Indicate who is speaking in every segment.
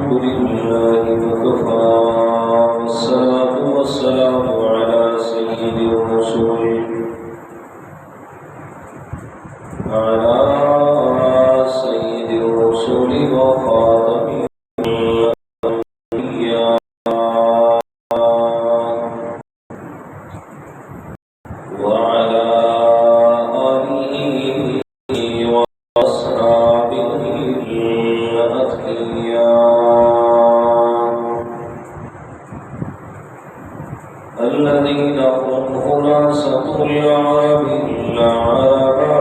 Speaker 1: الحمد لله وكفى والصلاة والسلام على سيد الرسل وخاتم الأنبياء وعلى آله وأصحابه الأتقياء الذين هم خلاصة العرب العرباء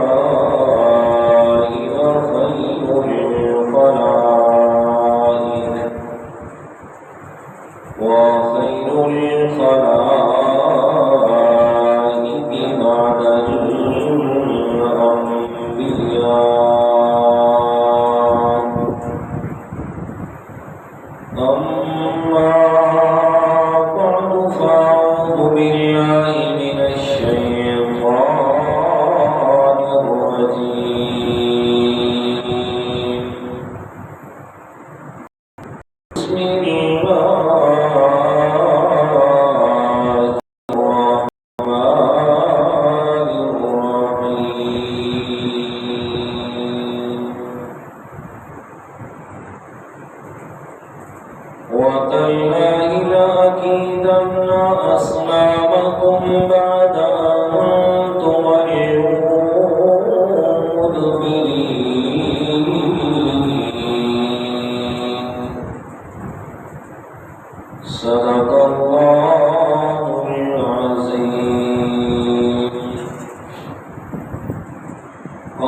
Speaker 1: وخير الخلائق بعد الأنبياء. أما بعد فأعوذ بالله من الشيطان الرجيم. بسم الله الرحمن الرحيم. وتالله لأكيدن أصنامكم بعد أن تولوا مدبرين. صدق الله العظيم.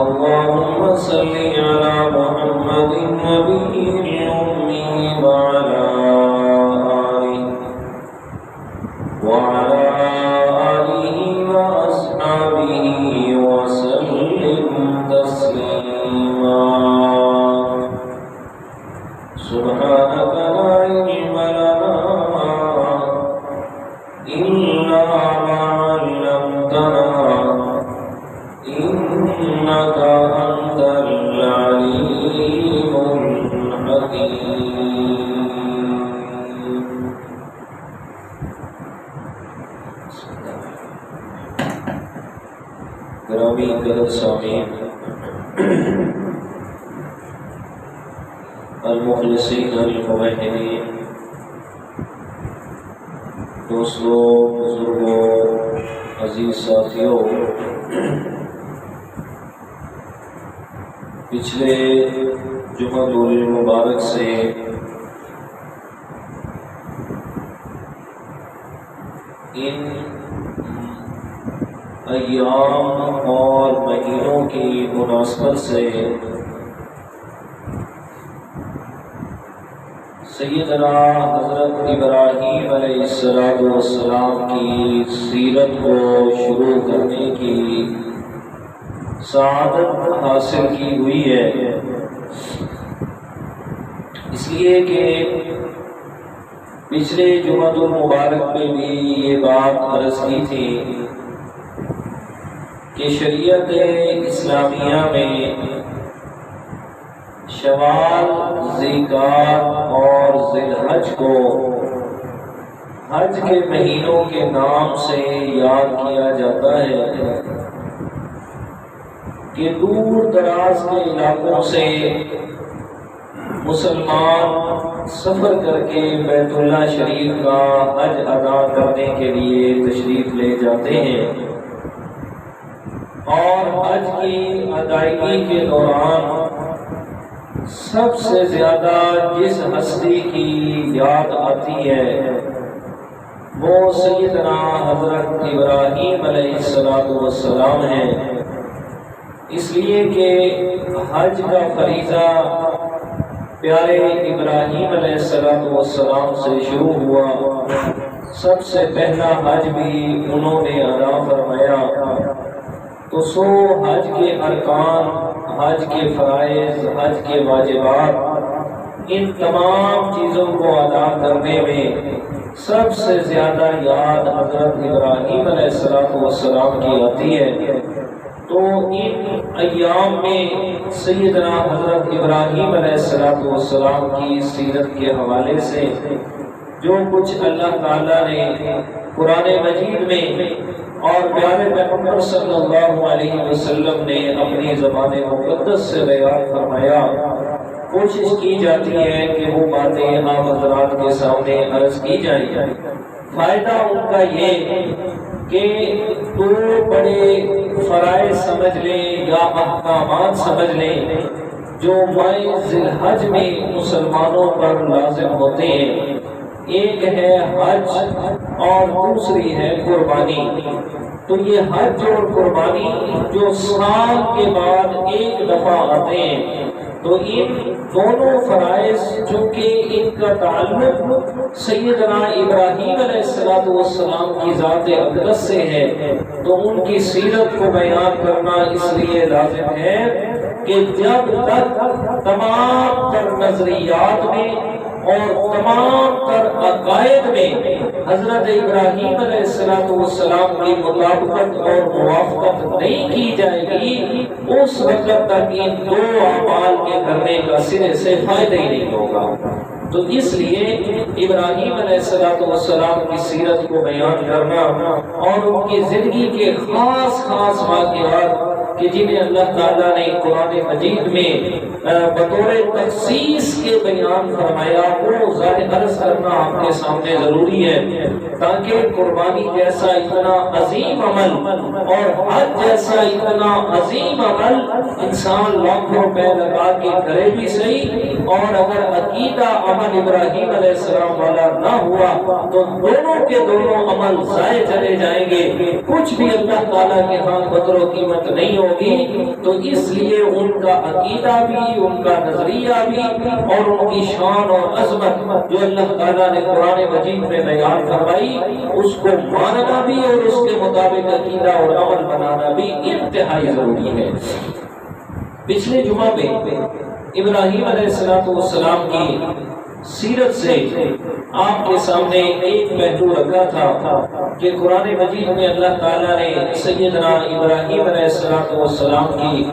Speaker 1: اللهم صل على محمد النبي الأمي وعلى آله وأصحابه وسلم تسليما. سبحانك لا علم لنا إلا ما علمتنا إنك أنت العليم الحكيم. گرامی قدر سامعین، المخلصین الموحدین، دوستوں، بزرگوں، عزیز ساتھیوں، پچھلے جمعہ المبارک سے ان ایام اور مہینوں کی مناسبت سے سیدنا حضرت ابراہیم علیہ السلام کی سیرت کو شروع کرنے کی سعادت حاصل کی ہوئی ہے، اس لیے کہ پچھلے جمعہ المبارک میں بھی یہ بات عرض کی تھی کہ شریعت اسلامیہ میں شوال، ذیقعدہ اور ذی الحج کو حج کے مہینوں کے نام سے یاد کیا جاتا ہے کہ دور دراز کے علاقوں سے مسلمان سفر کر کے بیت اللہ شریف کا حج ادا کرنے کے لیے تشریف لے جاتے ہیں، اور حج کی ادائیگی کے دوران سب سے زیادہ جس ہستی کی یاد آتی ہے وہ سیدنا حضرت ابراہیم علیہ السلام ہیں، اس لیے کہ حج کا فریضہ پیارے ابراہیم علیہ السلام سے شروع ہوا. سب سے پہلا حج بھی انہوں نے ادا فرمایا، تو سو حج کے ارکان، حج کے فرائض، حج کے واجبات، ان تمام چیزوں کو ادا کرنے میں سب سے زیادہ یاد حضرت ابراہیم علیہ السلام کی آتی ہے. تو ان ایام میں سیدنا حضرت ابراہیم علیہ السلام کی سیرت کے حوالے سے جو کچھ اللہ تعالیٰ نے قرآن مجید میں اور پیارے پیغمبر صلی اللہ علیہ وسلم نے اپنی زبان مقدس سے بیان فرمایا، کوشش کی جاتی ہے کہ وہ باتیں آپ حضرات کے سامنے عرض کی جائیں۔ فائدہ ان کا یہ کہ دو بڑے فرائض سمجھ لیں یا احکامات سمجھ لیں جو ماہ ذی الحج میں مسلمانوں پر لازم ہوتے ہیں۔ ایک ہے حج اور دوسری ہے قربانی۔ تو یہ حج اور قربانی جو سال کے بعد ایک دفعہ آتے ہیں، تو ان دونوں فرائض چونکہ ان کا تعلق سیدنا ابراہیم علیہ السلام کی ذات اقدس سے ہے، تو ان کی سیرت کو بیان کرنا اس لیے لازم ہے کہ جب تک تمام تر نظریات میں اور تمام تر عقائد میں حضرت ابراہیم علیہ السلام کی مطابقت اور موافقت نہیں کی جائے گی، اس وقت تک ان دو اعمال کے کرنے کا سرے سے فائدہ ہی نہیں ہوگا۔ تو اس لیے ابراہیم علیہ السلام کی سیرت کو بیان کرنا اور ان کی زندگی کے خاص خاص واقعات کہ جنہیں اللہ تعالیٰ نے قرآن مجید میں بطور تخصیص کے بیان فرمایا، وہ ظاہر عرض کرنا آپ کے سامنے ضروری ہے، تاکہ قربانی جیسا اتنا عظیم عمل اور حج جیسا اتنا عظیم عمل انسان لاکھوں روپے لگا کے کرے بھی صحیح، اور اگر عقیدہ عمل ابراہیم علیہ السلام والا نہ ہوا تو دونوں کے دونوں عمل ضائع چلے جائیں گے، کچھ بھی اللہ تعالیٰ کے ہاں قدر و قیمت نہیں ہوگی۔ تو اس لیے ان کا عقیدہ بھی، ان کا نظریہ بھی اور ان کی شان اور عظمت جو اللہ تعالیٰ نے قرآن مجید میں بیان فرمائی، اس کو ماننا بھی اور اس کے مطابق عقیدہ اور عمل بنانا بھی انتہائی ضروری ہے۔ پچھلے جمعہ میں ابراہیم علیہ السلام کی سیرت سے آپ کے سامنے ایک پہلو رکھا تھا کہ قرآن مجید میں اللہ تعالیٰ نے سیدنا ابراہیم علیہ السلام کی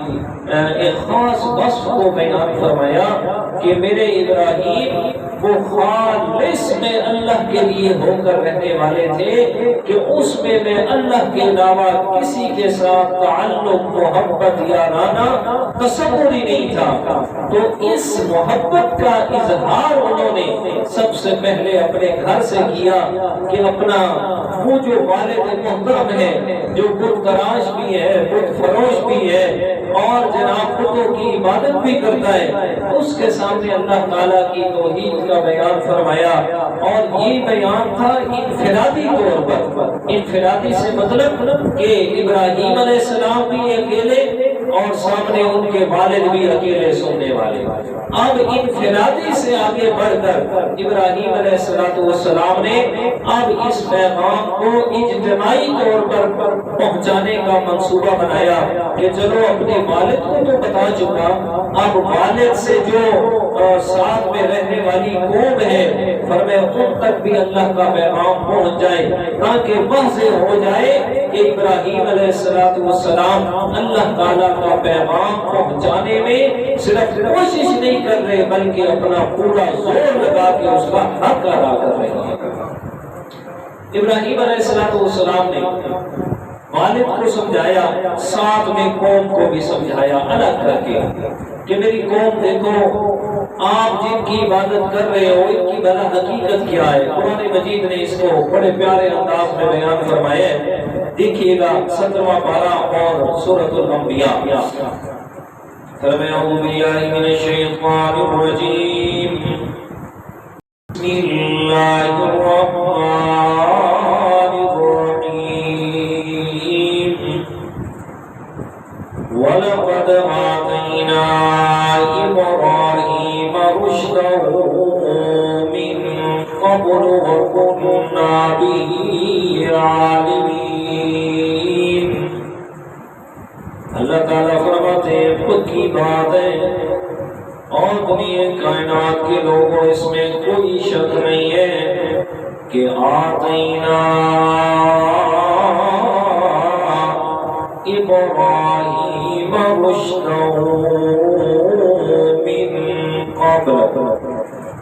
Speaker 1: ایک خاص وصف کو بیان فرمایا کہ میرے ابراہیم وہ خالص میں اللہ کے لیے ہو کر رہنے والے تھے کہ اس میں اللہ کے علاوہ کسی کے ساتھ تعلق، محبت یا رانا تصور ہی نہیں تھا۔ تو اس محبت کا اظہار انہوں نے سب سے پہلے اپنے گھر سے کیا کہ اپنا وہ جو والد محترم ہے، جو بت تراش بھی ہے، بت فروش بھی ہے اور جناب بتوں کی عبادت بھی کرتا ہے، اس کے سامنے اللہ تعالیٰ کی توحید کا بیان فرمایا۔ اور یہ بیان تھا انفرادی طور پر، انفرادی سے مطلب کہ ابراہیم علیہ السلام بھی اکیلے اور سامنے ان کے والد بھی اکیلے سننے والے۔ اب انفرادی سے آگے بڑھ کر ابراہیم علیہ السلام نے اب اس پیغام کو اجتماعی طور پر پہنچانے کا منصوبہ بنایا کہ چلو اپنے والد کو تو بتا چکا، اب والد سے جو ساتھ میں رہنے والی قوم ہے فرمایا ان تک بھی اللہ کا پیغام پہنچ جائے، تاکہ واضح ہو جائے کہ ابراہیم علیہ السلام اللہ تعالیٰ کا پیغام پہنچانے میں صرف کوشش نہیں کر رہے بلکہ اپنا پورا زور لگا کے اس کا حق ادا کر رہے ہیں۔ ابراہیم علیہ السلام نے والد کو سمجھایا، ساتھ میں قوم کو بھی سمجھایا الگ کر کے کہ میری قوم دیکھو، آپ جن کی عبادت کر رہے ہو ان کی بلا حقیقت کیا ہے۔ قرآن مجید نے اس کو بڑے پیارے انداز میں بیان فرمایا ہے، دیکھیے گا 17واں پارہ اور سورۃ الانبیاء۔ فرمایا اعوذ باللہ من الشیطان الرجیم، بسم اللہ الرحمن وَلَقَدْ آتَيْنَا إِبْرَاهِيمَ رُشْدَهُ مِن قَبْلُ وَكُنَّا بِهِ عَالِمِينَ۔ اللہ تعالیٰ فرماتے ہیں پکی بات ہے اور دنیا کائنات کے لوگوں اس میں کوئی شک نہیں ہے کہ آتینا إبراهيم رشده من قبل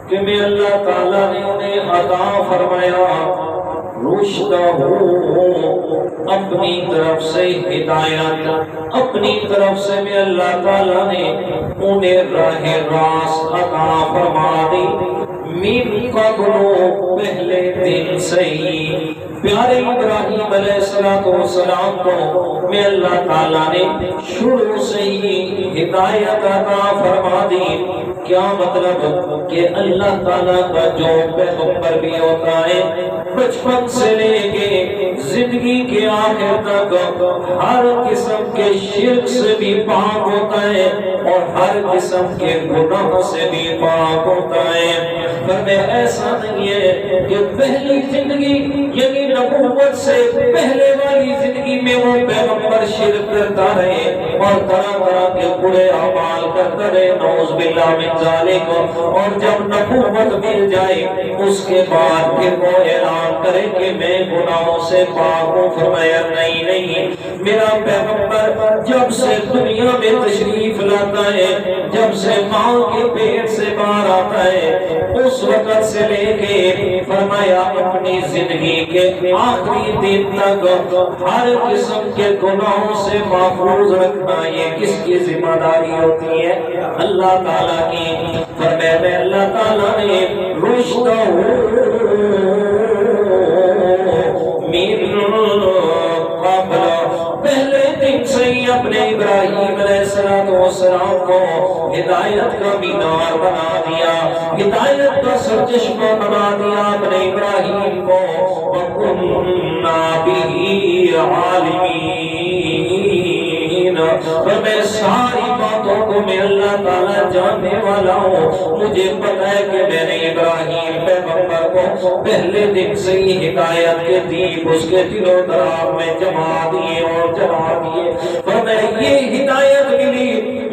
Speaker 1: کہ میں اللہ تعالیٰ نے انہیں عطا فرمایا رشدہ اپنی طرف سے ہدایت، اپنی طرف سے میں اللہ تعالیٰ نے انہیں راہ راست عطا فرما دی من قبل پہلے دن سے ہی۔ پیارے ابراہیم علیہ السلام کو میں اللہ تعالیٰ نے شروع سے ہی ہدایت عطا فرما دی۔ کیا مطلب کہ اللہ تعالیٰ کا جو پیغمبر بھی ہوتا ہے بچپن سے لے کے زندگی کے آخر تک ہر قسم کے شرک سے بھی پاک ہوتا ہے اور ہر قسم کے گناہ سے بھی پاک ہوتا ہے۔ فرمایا ایسا نہیں ہے کہ پہلی زندگی یعنی نبوت سے پہلے والی زندگی میں وہ پیغمبر شرک کرتا رہے اور طرح طرح کے برے اعمال کرتا رہے، نعوذ باللہ من ذالک، اور جب نبوت مل جائے اس کے بعد پھر وہ اعلان کرے کہ میں گناہوں سے پاک ہوں۔ فرمایا نہیں نہیں، میرا پیغمبر جب سے دنیا میں تشریف لاتا ہے، جب سے ماں کے پیٹ سے باہر آتا ہے، اس وقت سے لے کے فرمایا اپنی زندگی کے آخری دن تک ہر قسم کے گناہوں سے محفوظ رکھنا یہ کس کی ذمہ داری ہوتی ہے؟ اللہ تعالیٰ کی۔ فرمایا میں اللہ تعالیٰ نے رشدہ من قبل پہلے دن سے ہی اپنے ابراہیم علیہ السلام کو ہدایت کا مینار بنا دیا، ہدایت کا سرچشمہ بنا دیا اپنے ابراہیم کو۔ وَكُنَّا بِهِ عَالِمِينَ، اور میں ساری باتوں کو میں اللہ تعالیٰ جاننے والا ہوں۔ مجھے پتہ ہے کہ میں نے ابراہیم پیغمبر کو پہلے دن سے ہی ہدایت کے دیپ اس کے دل و دماغ میں جما دیے اور جلا دیے۔ اور میں یہ ہدایت ملی،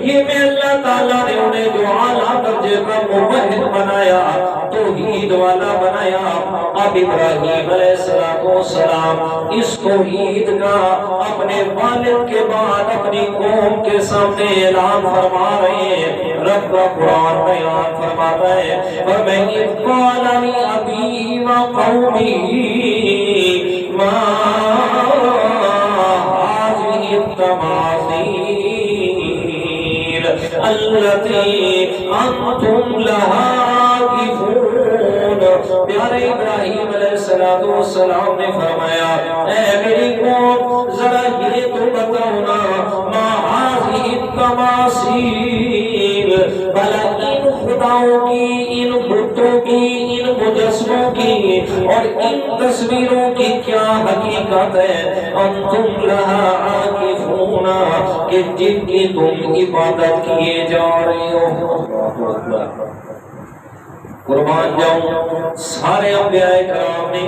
Speaker 1: یہ میں اللہ تعالیٰ نے انہیں جو اعلیٰ درجے کا موحد بنایا، توحید والا بنایا۔ اب ابراہیم علیہ السلام اس توحید کا اپنے والد کے بعد اپنی قوم کے سامنے اعلان فرما رہے ہیں۔ رب کا قرآن بیان فرماتا ہے وَمَنْ قَالَ لِأَبِيهِ وَقَوْمِهِ مَا هَٰذِهِ التَّمَاثِيلُ الَّتِي أَنْتُمْ لَهَا عَاكِفُونَ۔ پیارے ابراہیم علیہ السلام نے فرمایا اے میری قوم ذرا یہ تو بتاؤ نا، ما هَٰذِهِ التَّمَاثِيلُ، بھلا ان خداؤں کی، ان بتوں کی، ان مجسموں کی اور ان تصویروں کی کیا حقیقت ہے؟ انتم لہا عاکفون، کہ جن کی تم عبادت کیے جا رہے ہو۔ قربان جاؤں، سارے انبیاء کرام نے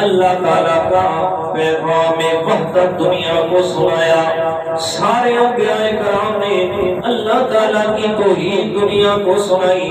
Speaker 1: اللہ تعالیٰ کا پیغام وحدت دنیا کو سنایا، سارے انبیاء کرام نے اللہ تعالیٰ کی توحید دنیا کو سنائی،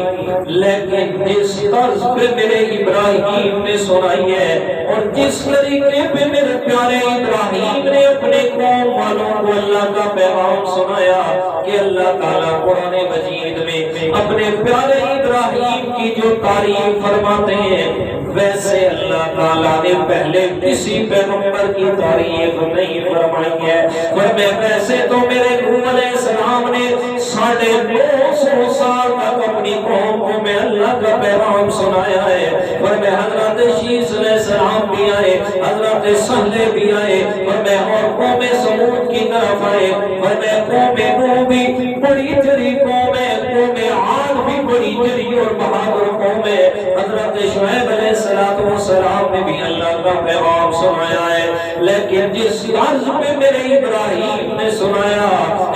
Speaker 1: لیکن جس طرز پہ میرے ابراہیم نے سنائی ہے اور جس طریقے پہ میرے پیارے ابراہیم نے اپنے قوم والوں کو اللہ کا پیغام سنایا کہ اللہ تعالیٰ قرآن مجید میں اپنے پیارے ابراہیم کی جو تعریف فرماتے ہیں ویسے اللہ تعالیٰ نے پہلے کسی پیغمبر کی تعریف نہیں فرمائی ہے۔ فرمایا ویسے تو میرے نوح علیہ السلام نے 950 سال تک اپنی قوم کو میں اللہ کا پیغام سنایا ہے۔ فرمایا حضرت شیس علیہ السلام بھی آئے، حضرت صالح بھی آئے، فرمایا اور قوم سمود کی طرف آئے، فرمایا قوم نوح بھی بڑی جری قوم ہے، قوم عاد بھی بڑی جری اور بہادر قوم ہے، حضرت شعیب علیہ السلام نے بھی اللہ کا پیغام سنایا ہے، لیکن جس طرز پہ میرے ابراہیم نے سنایا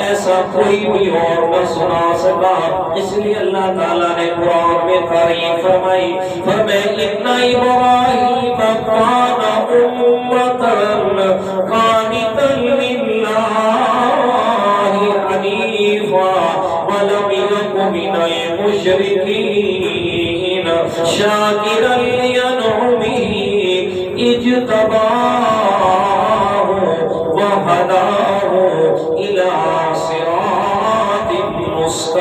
Speaker 1: ایسا کوئی بھی اور نہ سنا سکا۔ اس لیے اللہ تعالیٰ نے قرآن میں تعریف فرمائی، فرمایا اِنَّ إِبْرَاهِيمَ كَانَ أُمَّةً قَانِتًا لِلَّهِ حَنِيفًا وَلَمْ يَكُ مِنَ الْمُشْرِكِينَ شَاكِرًا لِأَنْعُمِهِ اجْتَبَاهُ وَهَدَاهُ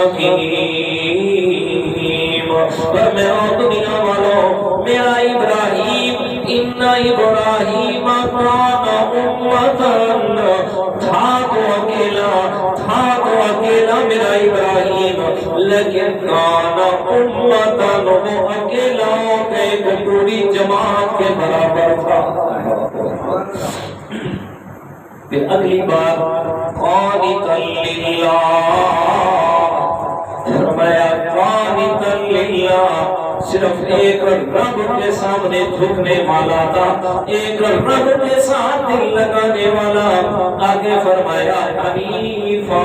Speaker 1: حکیم. اور میرا دنیا والوں میرا ابراہیم ان ابراہیم کان امتن تھا تو اکیلا میرا ابراہیم لیکن کان امتن وہ اکیلا ایک پوری جماعت کے برابر تھا. پھر اگلی بار قانتا للہ فرمایا قانتا للہ صرف ایک رب کے سامنے جھکنے والا تھا ایک رب کے ساتھ دل لگانے والا. آگے فرمایا حنیفا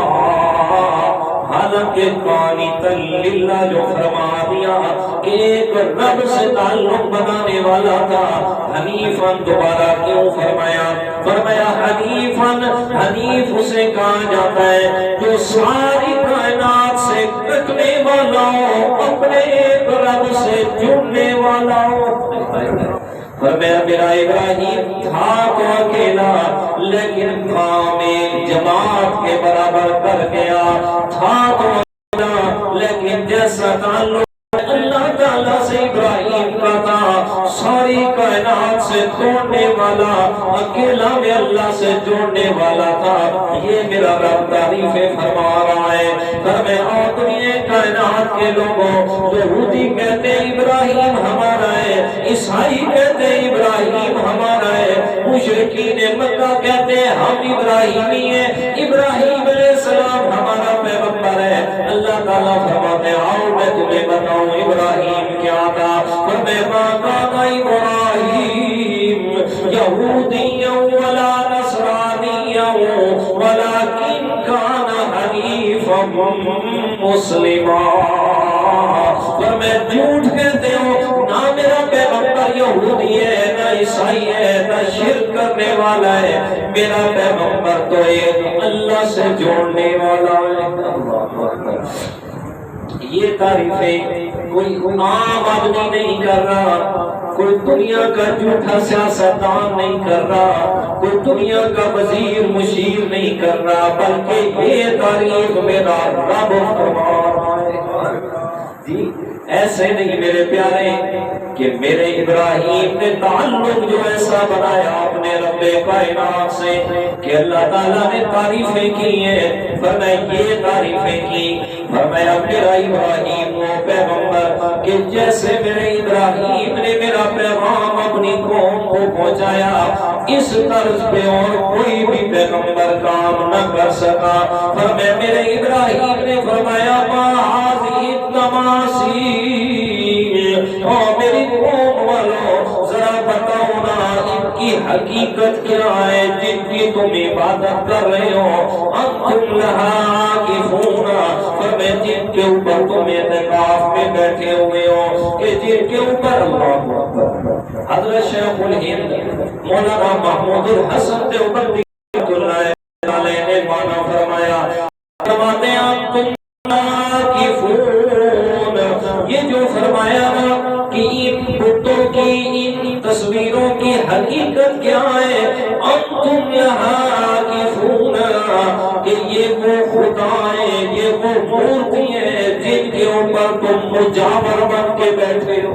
Speaker 1: حالانکہ قانتا للہ جو فرما دیا کہ ایک رب سے تعلق بنانے والا تھا. حنیفاً دوبارہ کیوں فرمایا حنیف اسے کہا جاتا ہے جو ساری کائنات سے کٹنے والا ہو اپنے ایک رب سے جڑنے والا ہو. فرمایا میرا ابراہیم تھا تو اکیلا لیکن کام ایک جماعت کے برابر کر گیا. تھا تو اکیلا لیکن جیسا تعلق اللہ تعالیٰ سے ابراہیم کا تھا ساری کائنات سے توڑنے والا اکیلا میں اللہ سے جوڑنے والا تھا. یہ میرا رب تعریفیں فرما رہا ہے. اور دنیا کائنات کے لوگوں یہودی کہتے ابراہیم ہمارا ہے عیسائی کہتے ابراہیم ہمارا ہے مشرکین مکہ کہتے ہم ابراہیمی ہیں ابراہیم علیہ السلام ہمارا پیغمبر ہے. اللہ تعالیٰ فرماتے ہیں آؤ میں تمہیں بتاؤں ابراہیم کیا تھا. ما کان ابراہیم یہودیا ولا نصرانیا ولکن کان حنیفا مسلما. میں جھوٹ کہتے ہو نہ میرا پیغمبر یہودی ہے نہ عیسائی ہے نہ شرک کرنے والا ہے. میرا پیغمبر تو ایک اللہ سے جوڑنے والا ہے. یہ تعریفیں کوئی عام آدمی نہیں کر رہا کوئی دنیا کا جھوٹا سیاستدان نہیں کر رہا کوئی دنیا کا وزیر مشیر نہیں کر رہا بلکہ یہ تعریف میرا رب فرما رہا ہے. جی ایسے نہیں میرے پیارے کہ میرے ابراہیم نے تعلق جو ایسا بنایا اپنے رب کائنات سے کہ اللہ تعالیٰ نے تعریفیں کی ہیں. فرمایا یہ تعریفیں کی فرمایا میرا ابراہیم وہ پیغمبر کہ جیسے میرے ابراہیم نے میرا پیغام اپنی قوم کو پہنچایا اس طرز پہ اور کوئی بھی پیغمبر کام نہ کر سکا. فرمایا میرے ابراہیم نے فرمایا ما هذه التماثيل اور میری قوم والوں ذرا بتاؤ نا ان کی حقیقت کیا ہے جن کی تم عبادت کر رہے ہو. انتم لها عاکفون فرمایا جن کے اوپر تم اعتکاف میں بیٹھے ہوئے ہو کہ جن کے اوپر اللہ اکبر حضرت شیخ الہند مولانا محمود الحسن دیوبندی رحمۃ اللہ علیہ نے مانا فرمایا فرماتے ہیں انتم عاکفون. یہ جو فرمایا نا کہ ان بتوں کی ان تصویروں کی حقیقت کیا ہے انتم لها عاکفون کہ یہ وہ خدا ہے یہ وہ مورتی ہے جن کے اوپر تم مجاور بن کے بیٹھے ہو.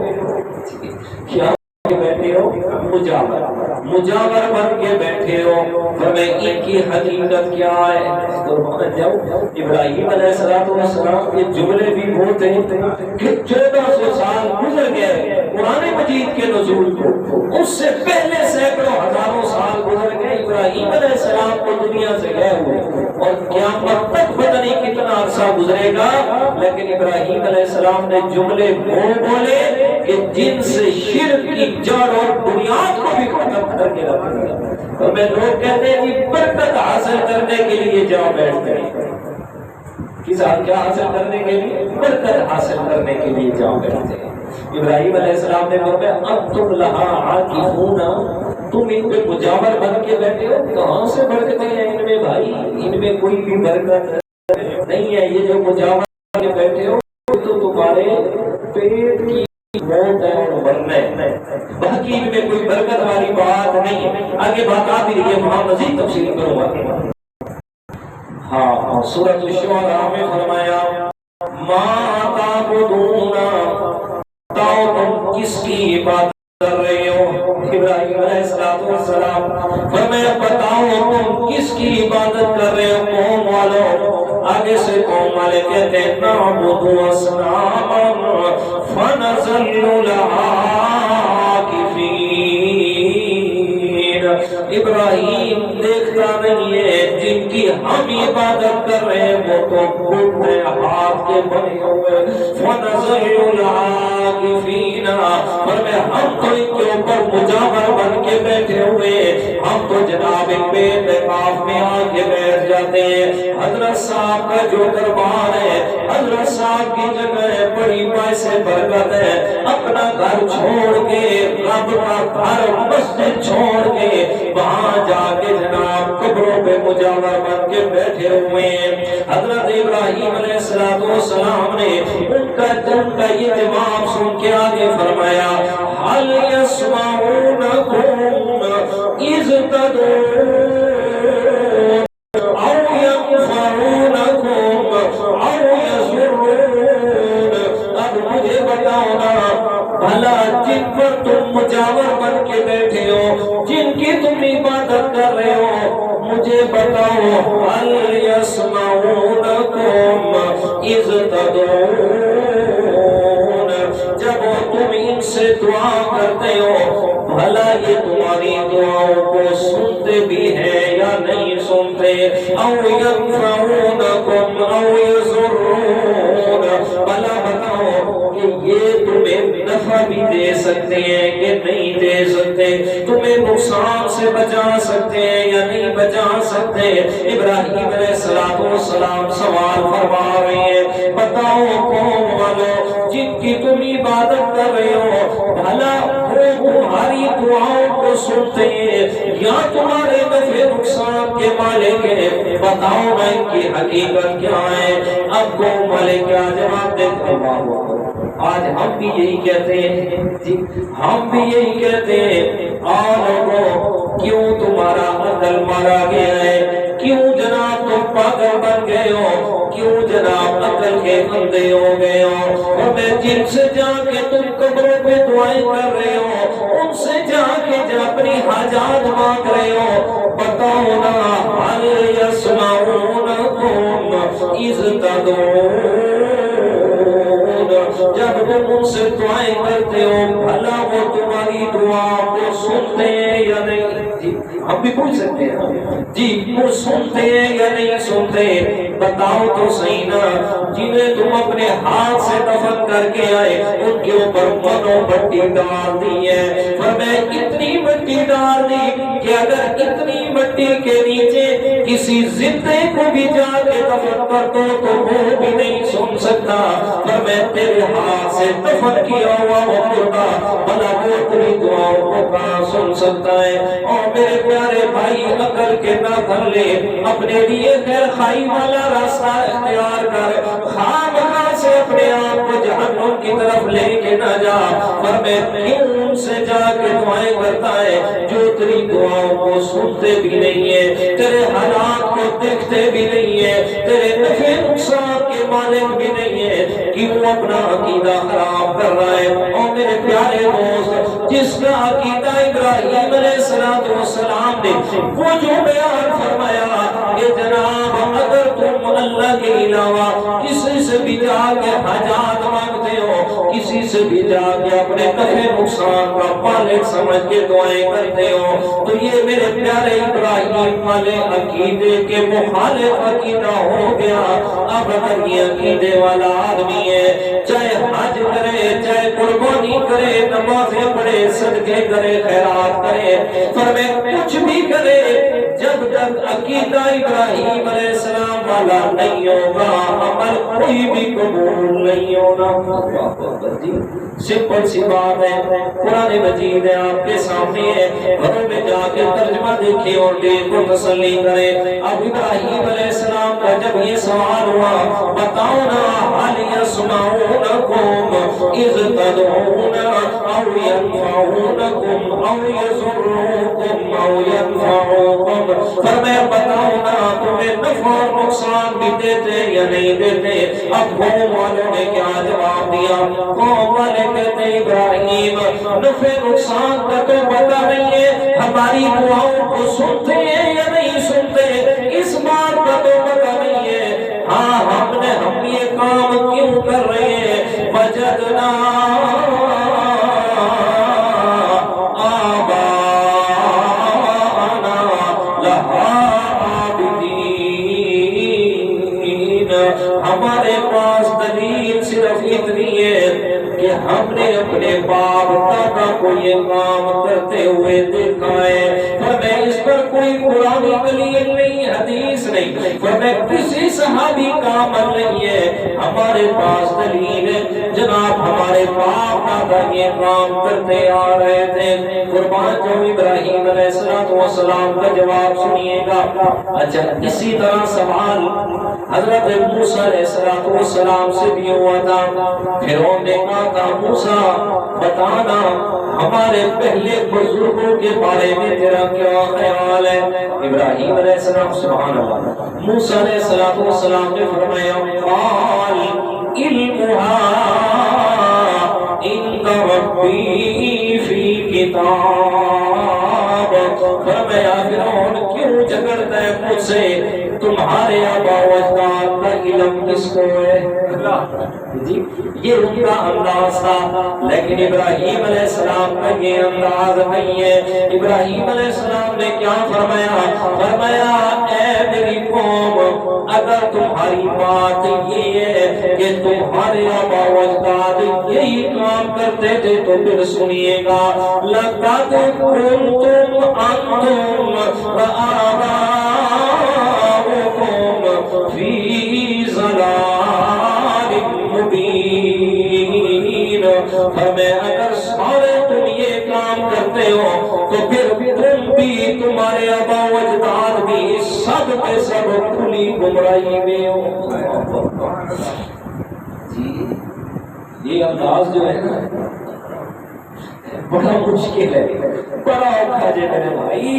Speaker 1: کیا بیٹھے ہو مجاور بن کے بیٹھے ہو. فرمایا ان کی حقیقت کیا ہے. ابراہیم علیہ السلام کے جملے بھی بہت ہیں کہ 1400 سال گزر گئے قرآن مجید کے نزول کو اس سے پہلے سینکڑوں ہزاروں سال گزر گئے ابراہیم علیہ السلام کو دنیا سے گئے ہوئے اور قیامت تک پتہ نہیں کتنا عرصہ گزرے گا لیکن ابراہیم علیہ السلام نے جملے وہ بولے کہ جن سے شرک کی جڑ اور بنیاد کو بھی ختم کر کے رکھ دیا. تو میں لوگ کہتے ہیں کہ برکت حاصل کرنے کے لیے جاؤ بیٹھتے ہیں کیا حاصل کرنے کے لیے برکت حاصل کرنے کے لیے جاؤ بیٹھتے ہیں. ابراہیم علیہ السلام نے فرمایا انتم لها عاکفون تم ان پہ مجاور بن کے بیٹھے ہو. کہاں سے برکتیں ہیں ان میں بھائی ان میں کوئی بھی برکت نہیں ہے. یہ جو مجاور بن کے بیٹھے ہو تو تمہارے پیٹ کی موت ہے اور مرنا ہے باقی ان میں کوئی برکت والی بات نہیں ہے. آگے بات آ بھی رہی ہے وہاں مزید تفصیل کروں گا. ہاں سورۃ الشعراء میں فرمایا ما تعبدون، بتاؤ تم کس کی عبادت کر رہے ہو؟ ابراہیم علیہ السلام فرمایا بتاؤ تم کس کی عبادت کر رہے ہو قوم والوں؟ آگے سے قوم والے کہتے ہیں نعبد اصناما فنظل لها عاکفین۔ ابراہیم دیکھتا نہیں ہے جن کی ہم عبادت کر رہے ہیں وہ تو بت ہیں ہاتھ کے بنے ہوئے، فنظل لها عاکفین، فرمایا ہم تو ان کے اوپر مجاور بن کے بیٹھے ہوئے، ہم تو جناب ان پہ اعتکاف میں آ کے بیٹھ جاتے ہیں۔ حضرت صاحب کا جو دربار ہے، حضرت صاحب کی جگہ ہے، بڑی باعث برکت ہے، اپنا گھر چھوڑ کے رب کا گھر مسجد چھوڑ کے وہاں جا کے جناب قبروں پہ مجاور بن کے بیٹھے ہوئے ہیں۔ حضرت ابراہیم علیہ السلام نے ان کا یہ جواب سن کے آگے فرمایا حل یسمعونکم اذ تدعون او ینفعونکم او یضرون۔ اب مجھے بتاؤ نا بھلا جن پر تم مجاور بن کے بیٹھے ہو، جن کی تم عبادت کر رہے ہو، مجھے بتاؤ حل یسمعونکم اذ تدعون، جب تم ان سے دعا کرتے ہو بھلا یہ تمہاری دعاؤں کو سنتے بھی ہیں یا نہیں سنتے؟ او ینفعونکم او یضرون، بھلا بتاؤ کہ یہ تمہیں نفع بھی دے سکتے ہیں کہ نہیں دے سکتے، تمہیں نقصان سے بچا سکتے ہیں یا نہیں بچا سکتے؟ ابراہیم علیہ السلام سوال فرما رہے ہیں بتاؤ قوم والو جن کی تم عبادت کر رہے ہو بھلا وہ تمہاری دعاؤں کو سنتے ہیں یا تمہارے نفع نقصان کے مالک ہیں؟ بتاؤ نا ان کی حقیقت کیا ہے؟ اب قوم والے کیا جواب دیتے ہیں؟ آج ہم بھی یہی کہتے ہیں، ہم بھی یہی کہتے ہیں آؤ کیوں تمہارا عقل مارا گیا ہے؟ کیوں جناب تم پاگل بن گئے ہو؟ کیوں جناب عقل کے اندھے ہو گئے ہو؟ اور میں جن سے جا کے تم قبروں پہ دعائیں کر رہے ہو، ان سے جا کے جا اپنی حاجات مانگ رہے ہو، بتاؤ نا حل یسمعونکم اذ تدعون، جب تم ان سے دعائیں کرتے ہو بھلا وہ تمہاری دعا کو سنتے ہیں یا نہیں؟ ہم بھی پوچھ سکتے ہیں جی وہ سنتے ہیں یا نہیں سنتے؟ بتاؤ تو صحیح نا، جنہیں تم اپنے ہاتھ سے دفن کر کے آئے ان کے اوپر منو مٹی ڈال دی ہے، فرمایا اتنی مٹی ڈال دی کہ اگر اتنی مٹی کے نیچے کسی زندے کو بھی جا کے دفن کر دو تو وہ بھی نہیں سن سکتا، فرمایا تیرے ہاتھ سے دفن کیا ہوا وہ مردہ بھلا وہ تیری دعاؤں کو کہاں سن سکتا ہے؟ اور میرے پیارے بھائی عقل کے نہ کر لے، اپنے لیے خیر خائی والا راستہ اختیار کر، خامخواہ سے اپنے آپ کو جہنم کی طرف لے کے نہ جا، فرمایا کیوں ان سے جا کے دعائیں کرتا ہے جو تیری دعاؤں کو سنتے بھی نہیں ہے، تیرے حالات کو دیکھتے بھی نہیں ہے، تیرے نفع نقصان کے مالک بھی نہیں ہے، کیوں اپنا عقیدہ خراب کر رہا ہے؟ اور میرے پیارے دوست جس کا عقیدہ ابراہیم علیہ السلام نے وہ جو بیان فرمایا کہ جناب اگر تم اللہ کے علاوہ کسی سے بھی جا کے حاجات مانگتے ہو، کسی سے بھی جا کے اپنے نفع نقصان کا مالک سمجھ کے دعائیں کرتے ہو تو یہ میرے پیارے ابراہیم والے عقیدے کے مخالف عقیدہ ہو گیا۔ اب اگر یہ عقیدے والا آدمی ہے چاہے حج کرے چاہے قربانی کرے نمازیں پڑھے صدقے کرے خیرات کرے فرمایا کچھ بھی کرے جب تک عقیدہ ابراہیم علیہ السلام والا نہیں ہوگا عمل کوئی بھی قبول نہیں ہونا۔ سمپل سی بات ہے، قرآن مجید ہے آپ کے سامنے ہے، گھروں میں جا کے ترجمہ دیکھیں اور دل کو تسلی کریں۔ اب ابراہیم علیہ السلام کا جب یہ سوال ہوا بتاؤ نا حل یسمعونکم اذ تدعون او ینفعونکم او یضرونکم او ینفعوکم، فرمایا بتاؤ نا تمہیں نفع اور نقصان بھی دیتے یا نہیں دیتے؟ اب قوم والوں نے کیا جواب دیا؟ قوم والے کہتے ابراہیم نفع نقصان کا تو پتہ نہیں ہے، ہماری دعاؤں کو سنتے ہیں یا نہیں سنتے، اس بات کا تو پتہ نہیں ہے، ہاں ہم یہ کام کیوں کر رہے ہیں؟ وجدنا ہمارے پاس دلیل صرف اتنی ہے کہ ہم نے اپنے باپ دادا کو یہ کام کرتے ہوئے دیکھا ہے، ہمیں اس پر کوئی قرآنی دلیل نہیں، حدیث نہیں، ہمیں کسی صحابی کا عمل نہیں ہے، ہمارے پاس دلیل ہے جناب ہمارے باپ دادا یہ کام کرتے آ رہے تھے۔ قربان جو ابراہیم علیہ السلام کا جواب سنیے گا۔ اچھا اسی طرح سوال حضرت موسیٰ علیہ السلام سے بھی ہوا تھا، فرعون نے کہا تھا موسیٰ بتانا ہمارے پہلے بزرگوں کے بارے میں تیرا کیا خیال ہے؟ ابراہیم علیہ السلام سبحان اللہ، موسیٰ علیہ السلام نے فرمایا قال علمها عند ربی فی کتاب، فرمایا فرعون کیوں جھگڑتا ہے مجھ سے؟ تمہارے آبا و اجداد کا علم کس کو ہے؟ جی یہ ان کا انداز تھا، لیکن ابراہیم علیہ السلام کا یہ انداز نہیں ہے۔ ابراہیم علیہ السلام نے کیا فرمایا؟ فرمایا اے میری قوم اگر تمہاری بات یہ ہے کہ تمہارے آبا و اجداد یہی کام کرتے تھے تو پھر سنیے گا لَقَدْ كُنْتُمْ أَنْتُمْ فی ضلال مبین، ہمیں اگر سارے تم یہ کام کرتے ہو تو پھر تم بھی تمہارے آبا و اجداد بھی سب کے سب کھلی گمراہی میں ہو۔ جی یہ انداز جو ہے نا بڑا مشکل ہے، بڑا اوکھا ہے میرے بھائی،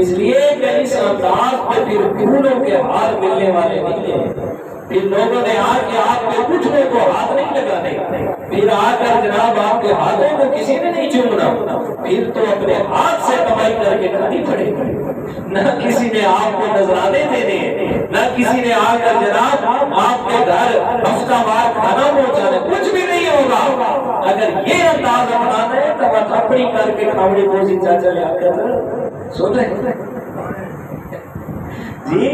Speaker 1: اس لیے کہ اس انداز پہ پھر پھولوں کے ہار ملنے والے نہیں ہیں۔ پھر لوگوں نے آ کے آپ کے گھٹنے کو ہاتھ نہیں لگانے، پھر آ کر جناب آپ کے ہاتھوں کو کسی نے نہیں چومنا، پھر تو اپنے ہاتھ سے کمائی کر کے کھانی پڑے گی، نہ کسی نے آپ کو نذرانے دینے، نہ کسی نے آ کر جناب آپ کے گھر ہفتہ وار کھانا پہنچانے، کچھ بھی نہیں ہوگا۔ اگر یہ انداز اپنانا ہے تو اپنی کر کے کھاوڑی بوزی چاچا لے آ کر سن رہے جی۔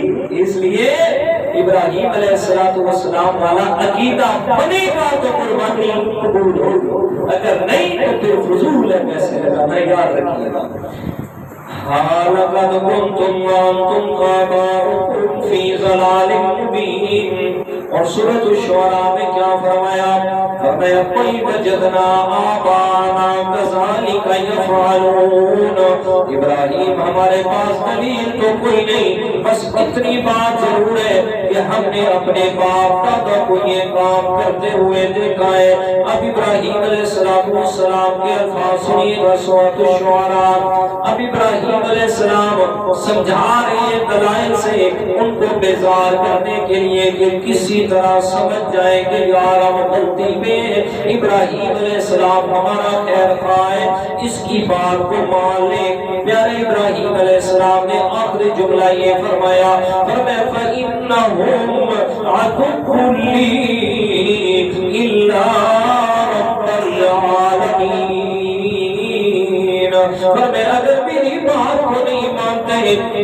Speaker 1: اس لیے ابراہیم علیہ السلام والا عقیدہ بنے گا تو قربانی قبول ہوگی، اگر نہیں تو پھر فضول ہے پیسے لگانا، یاد رکھیے گا۔ لَقَدْ كُنْتُمْ وَأَنْتُمْ آبَاؤُكُمْ فِي ضَلَالٍ مُبِينٍ، اور سورۃ الشعراء میں کیا فرمایا؟ فرمایا قُلْ وَجَدْنَا آبَاءَنَا كَذَلِكَ يَفْعَلُونَ، ابراہیم ہمارے پاس دلیل تو کوئی نہیں، بس اتنی بات ضرور ہے کہ ہم نے اپنے باپ دادا کو یہ کام کرتے ہوئے دیکھا ہے۔ اب ابراہیم علیہ السلام کے الفاظ سنیے گا سورۃ الشعراء۔ اب ابراہیم علیہ السلام سمجھا رہے ہیں دلائل سے ان کو بیزار کرنے کے لیے کہ کسی طرح سمجھ جائیں کہ یار ہم غلطی میں، ابراہیم علیہ السلام ہمارا خیر خواہ ہے، اس کی بات کو مان لیں۔ پیارے ابراہیم علیہ السلام نے آخری جملہ یہ فرمایا، فرمایا فَإِنَّهُمْ عَدُوٌّ لِّي إِلَّا رَبَّ الْعَالَمِينَ، فرمایا اگر میری بات کو نہیں مانتے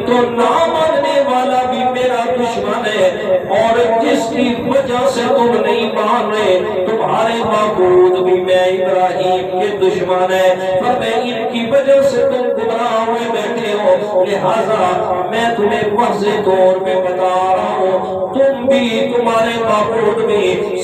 Speaker 1: تو نہ ماننے والا بھی میرا دشمن ہے، اور جس کی وجہ سے تم نہیں مان رہے تمہارے معبود بھی میں ابراہیم کے دشمن ہے، فرمایا ان کی وجہ سے تم گمراہ ہوئے بیٹھے ہو، لہذا میں تمہیں واضح طور پہ بتا رہا ہوں تم بھی تمہارے معبود بھی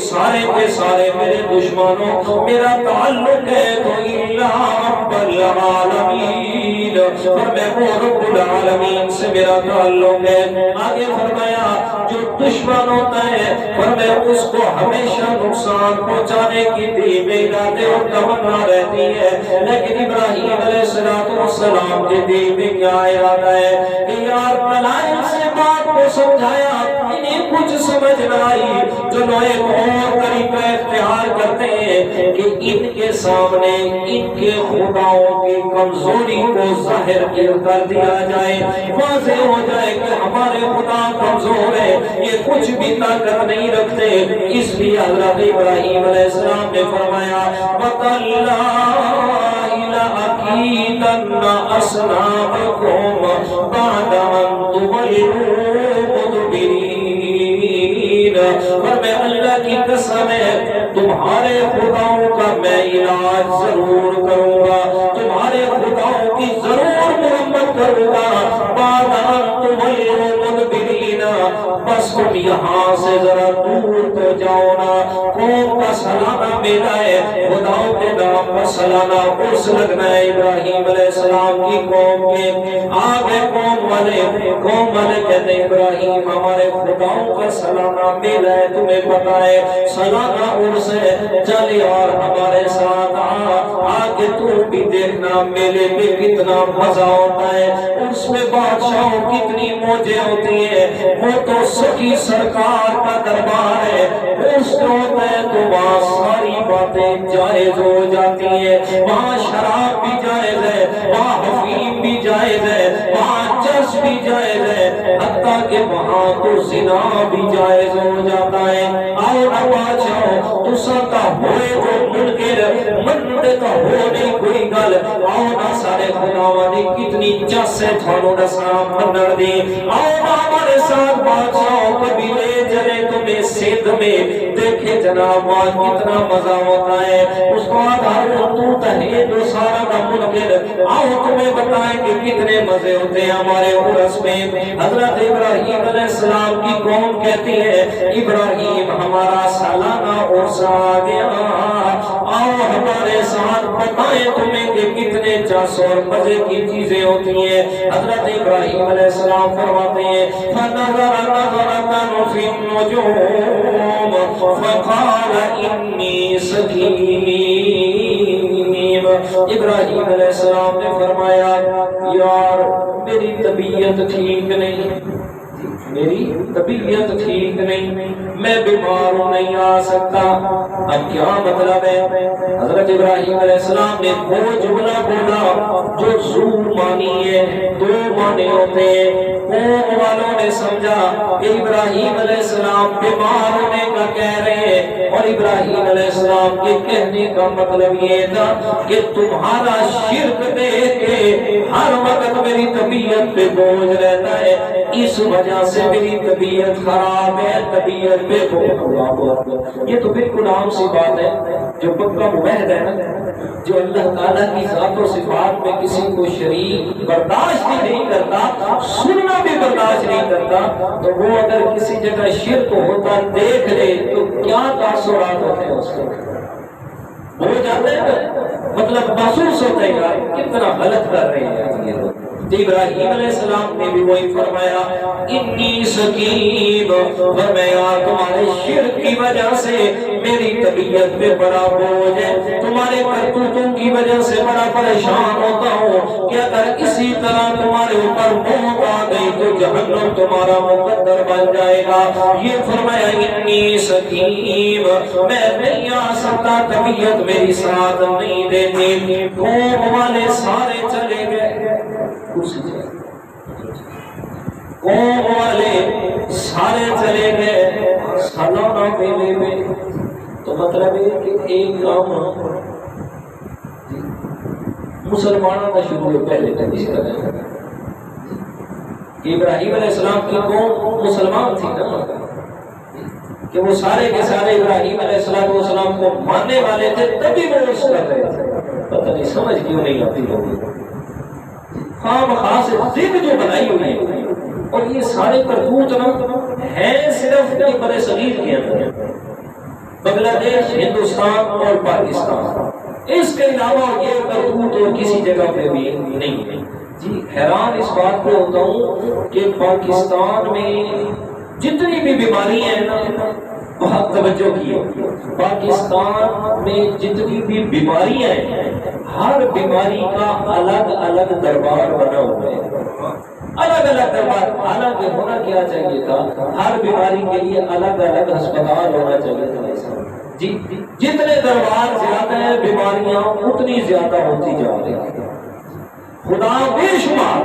Speaker 1: سارے کے سارے میرے دشمنوں، میرا تعلق ہے تو اللہ رب العالمین، اور میں وہ رب العالمین سے میرا تعلق ہے۔ آگے فرمایا جو دشمن ہوتا ہے فرمایا اس کو ہمیشہ نقصان پہنچانے کی دل میں ارادے اور تمنا رہتی ہے، لیکن ابراہیم علیہ السلام کے دل میں کیا ارادہ ہے کہ یار دلائل سے بات کو سمجھایا، انہیں کچھ سمجھ نہ آئی، جو لوگ ایک اور طریقہ اختیار کرتے ہیں کہ ان کے سامنے ان کے خداؤں کی کمزوری کو ظاہر کر دیا جائے، واضح ہو جائے کہ ہمارے خدا کمزور ہے، یہ کچھ بھی طاقت نہیں رکھتے۔ اس لیے حضرت ابراہیم علیہ السلام نے فرمایا وَتَاللَّهِ لَأَكِيدَنَّ أَصْنَامَكُمْ بَعْدَ أَن تُوَلُّوا مُدْبِرِينَ، اور میں اللہ کی قسم ہے تمہارے خداؤں کا میں علاج ضرور کروں گا، تمہارے خداؤں کی ضرور مرمت کروں گا، بعد ان تولوا مدبرین، بس تم یہاں سے ذرا دور تو جاؤ نا۔ قوم کا سالانہ میلہ ہے، خداؤں کے نام کا سالانہ عرس لگنا ہے ابراہیم علیہ السلام کی قوم کے آگے۔ قوم والے کہتے ہیں ابراہیم ہمارے خداؤں کا سالانہ میلہ ہے، تمہیں پتا ہے سالانہ عرس ہے، چل یار ہمارے ساتھ آگے تو بھی دیکھنا میلے میں کتنا مزہ ہوتا ہے، عرس میں بادشاہوں کتنی موجیں ہوتی ہیں، وہ تو سخی سرکار کا دربار ہے، عرس جو ہوتا ہے تو وہاں ساری باتیں جائز ہو جاتی ہیں، وہاں شراب بھی جائز ہے، وہاں حفیم بھی جائز ہے، وہاں چرس بھی جائز ہے، حتیٰ کہ وہاں تو زنا بھی جائز ہو جاتا ہے۔ آؤ نہ بادشاہو تسا کا ہوئے جو منکر منڈے کا ہو نہیں کوئی گل، آؤ نہ سارے خداواں دی کتنی چس ہے تھانوں دا سلام منن دی، آؤ نہ ہمارے ساتھ بادشاہو کبھی لے چلے تمہیں سندھ میں، دیکھے جناب وہاں کتنا مزہ ہوتا ہے، اس کو آدھار تو تہے جو سارا کا منکر، آؤ تمہیں بتائیں کہ کتنے مزے ہوتے ہیں ہمارے عرس میں۔ حضرت ابراہیم علیہ السلام کی قوم کہتی ہے ابراہیم ہمارا سالانہ عرس آ گیا، آؤ ہمارے ساتھ بتائیں تمہیں کہ کتنے چس اور مزے کی چیزیں ہوتی ہیں۔ حضرت ابراہیم علیہ السلام فرماتے ہیں فَنَظَرَ نَظَرَةً فِي النُّجُومِ فَقَالَ إِنِّي سَقِيمٌ۔ ابراہیم علیہ السلام نے فرمایا یار میری طبیعت ٹھیک نہیں، میری طبیعت ٹھیک نہیں، میں بیمار ہوں نہیں آ سکتا۔ اب کیا مطلب ہے؟ حضرت ابراہیم علیہ السلام نے وہ جملہ بولا جو زو مانی ہے، دو معنی ہوتے ہیں۔ قوم والوں نے سمجھا کہ ابراہیم علیہ السلام بیمار ہونے کا کہہ رہے ہیں، اور ابراہیم علیہ السلام کے کہنے کا مطلب یہ تھا کہ تمہارا شرک دیکھ کے ہر وقت میری طبیعت پہ بوجھ رہتا ہے، اس وجہ سے میری طبیعت خراب ہے، طبیعت پہ بوجھ ہوا۔ یہ تو بالکل عام سی بات ہے، جو پکا موحد ہے نا، جو اللہ تعالیٰ کی ذات و صفات میں کسی کو شریک برداشت ہی نہیں کرتا، سننا بھی برداشت نہیں کرتا، تو وہ اگر کسی جگہ شرک ہوتا دیکھ لے تو کیا تاثرات ہوتے ہیں اس کے ہو جاتے ہیں، مطلب محسوس ہوتا ہے یار کتنا غلط کر رہے ہیں یہ لوگ۔ ابراہیم علیہ السلام نے بھی وہی فرمایا انی سقیم، فرمایا تمہارے شرک کی وجہ سے میری طبیعت پہ بڑا بوجھ ہے، تمہارے کرتوتوں کی وجہ سے بڑا پریشان ہوتا ہوں کہ اگر اسی طرح تمہارے اوپر موت آ گئی تو جہنم تمہارا مقدر بن جائے گا۔ یہ فرمایا انی سقیم، میں نہیں آ سکتا، طبیعت میری ساتھ نہیں دیتی۔ قوم والے سارے چلے گئے، قوم والے سارے چلے گئے سالانہ میلے میں۔ تو مطلب ہے کہ ایک کام مسلمانوں کا شروع ہے پہلے تک اس طرح کہ ابراہیم علیہ السلام کی قوم مسلمان تھی نا، کہ وہ سارے کے سارے ابراہیم علیہ السلام کو ماننے والے تھے، تبھی وہ عرس کر رہے تھے۔ پتہ نہیں سمجھ کیوں نہیں آتی لوگوں کو، خام خاص ضد جو بنائی ہوئی ہے، اور یہ سارے کرتوت نا ہیں صرف بر صغیر کے اندر، بنگلہ دیش، ہندوستان اور پاکستان، اس کے علاوہ یہ کرتوت اور کسی جگہ پہ بھی نہیں ہے۔ جی حیران اس بات پہ ہوتا ہوں کہ پاکستان میں جتنی بھی بیماری ہیں نا، بہت توجہ کی، پاکستان میں جتنی بھی بیماریاں ہیں ہر بیماری کا الگ الگ دربار بنا ہوا ہے۔ الگ الگ دربار، حالانکہ ہونا کیا چاہیے تھا، ہر بیماری کے لیے الگ الگ ہسپتال ہونا چاہیے تھا۔ جی جتنے دربار زیادہ ہیں بیماریاں اتنی زیادہ ہوتی جا رہی ہیں۔ خدا بے شمار،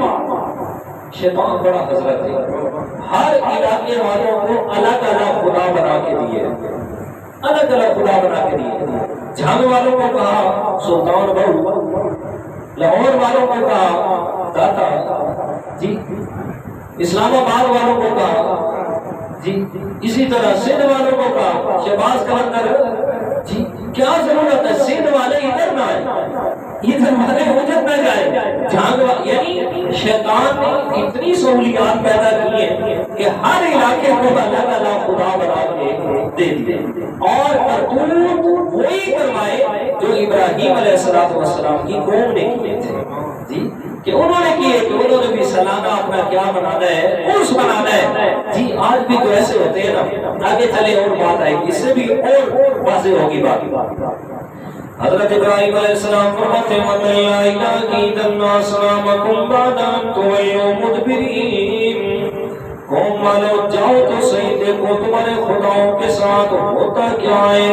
Speaker 1: شیطان بڑا حضرت ہے، ہر علاقے والوں کو الگ الگ خدا بنا کے دیے، الگ الگ خدا بنا کے دیے۔ جھنگ والوں کو کہا سلطان بہو، لاہور والوں کو کہا داتا، جی اسلام آباد والوں کو کہا، جی اسی طرح سندھ والوں کو کہا شہباز کلندر، جی کیا ضرورت ہے سندھ والے ادھر نہ آئے، ادھر والے ادھر نہ جائے۔ جھنگ یعنی شیطان نے اتنی سہولیات پیدا کی ہیں کہ ہر علاقے کو الگ الگ خدا بنا کے دے دیے، اور کرتوت وہی کروائے جو ابراہیم علیہ السلام کی قوم نے کیے تھے، جی کہ انہوں نے کیے کہ انہوں نے بھی سالانہ اپنا کیا بنانا ہے، عرس بنانا ہے۔ جی آج بھی تو ایسے ہوتے ہیں نا، آگے چلے اور بات آئے گی، اس سے بھی اور واضح ہوگی بات۔ حضرت ابراہیم علیہ السلام فرماتے ہیں وَمَن لَا إِلَٰهَ إِلَّا أَصْنَامَكُمْ بَعْدَ أَن تُوَلُّوا مُدْبِرِينَ۔ قوم والو جاؤ تو صحیح دیکھو تمہارے خداؤں کے ساتھ ہوتا کیا ہے،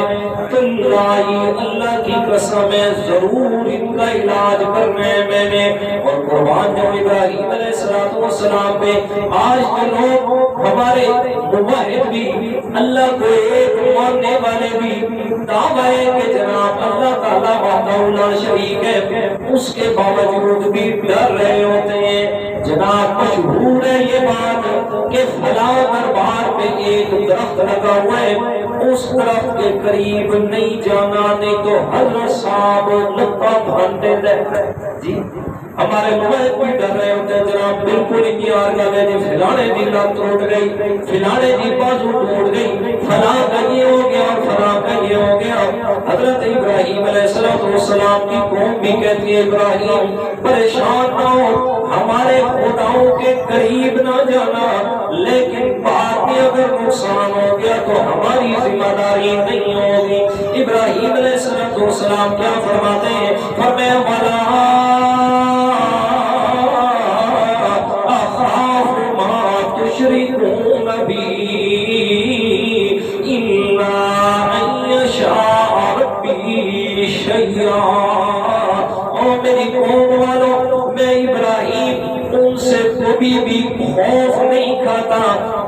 Speaker 1: اللہ کی قسم ہے ضرور ان کا علاج کرنا ہے میں نے۔ اور قربان جو ابراہیم علیہ السلام پہ آج کے لوگ ہمارے موحد بھی، اللہ کو ایک ماننے والے بھی دعوی کہ جناب اللہ تعالیٰ وحدہ لا شریک ہے، اس کے باوجود بھی ڈر رہے ہوتے ہیں۔ جناب مشہور ہے یہ بات کہ فلاں دربار پہ ایک درخت لگا ہوا ہے، اس درخت کے قریب نہیں جانا نہیں تو حضرت صاحب لپا بھانٹے دے۔ جی ہمارے موحد بھی ڈر رہے ہوتے ہیں جناب، بالکل انتظار کر رہے جی فلانے دی لات ٹوٹ گئی، فلانے دی بازو ٹوٹ گئی، فلاں کا یہ ہو گیا اور فلاں کا یہ ہو گیا۔ حضرت ابراہیم علیہ السلام کی قوم بھی کہتی ہے ابراہیم پریشان نہ ہو، ہمارے خداؤں کے قریب نہ جانا، لیکن بعد میں اگر نقصان ہو گیا تو ہماری ذمہ داری نہیں ہوگی۔ ابراہیم علیہ السلام کیا فرماتے ہیں، فرمایا وَلَا أَخَافُ مَا تُشْرِكُونَ بِهِ إِلَّا أَن يَشَاءَ رَبِّي شَيْئًا۔ اور میری قوم والوں، میں ابراہیم ان سے کبھی بھی خوف نہیں کھاتا،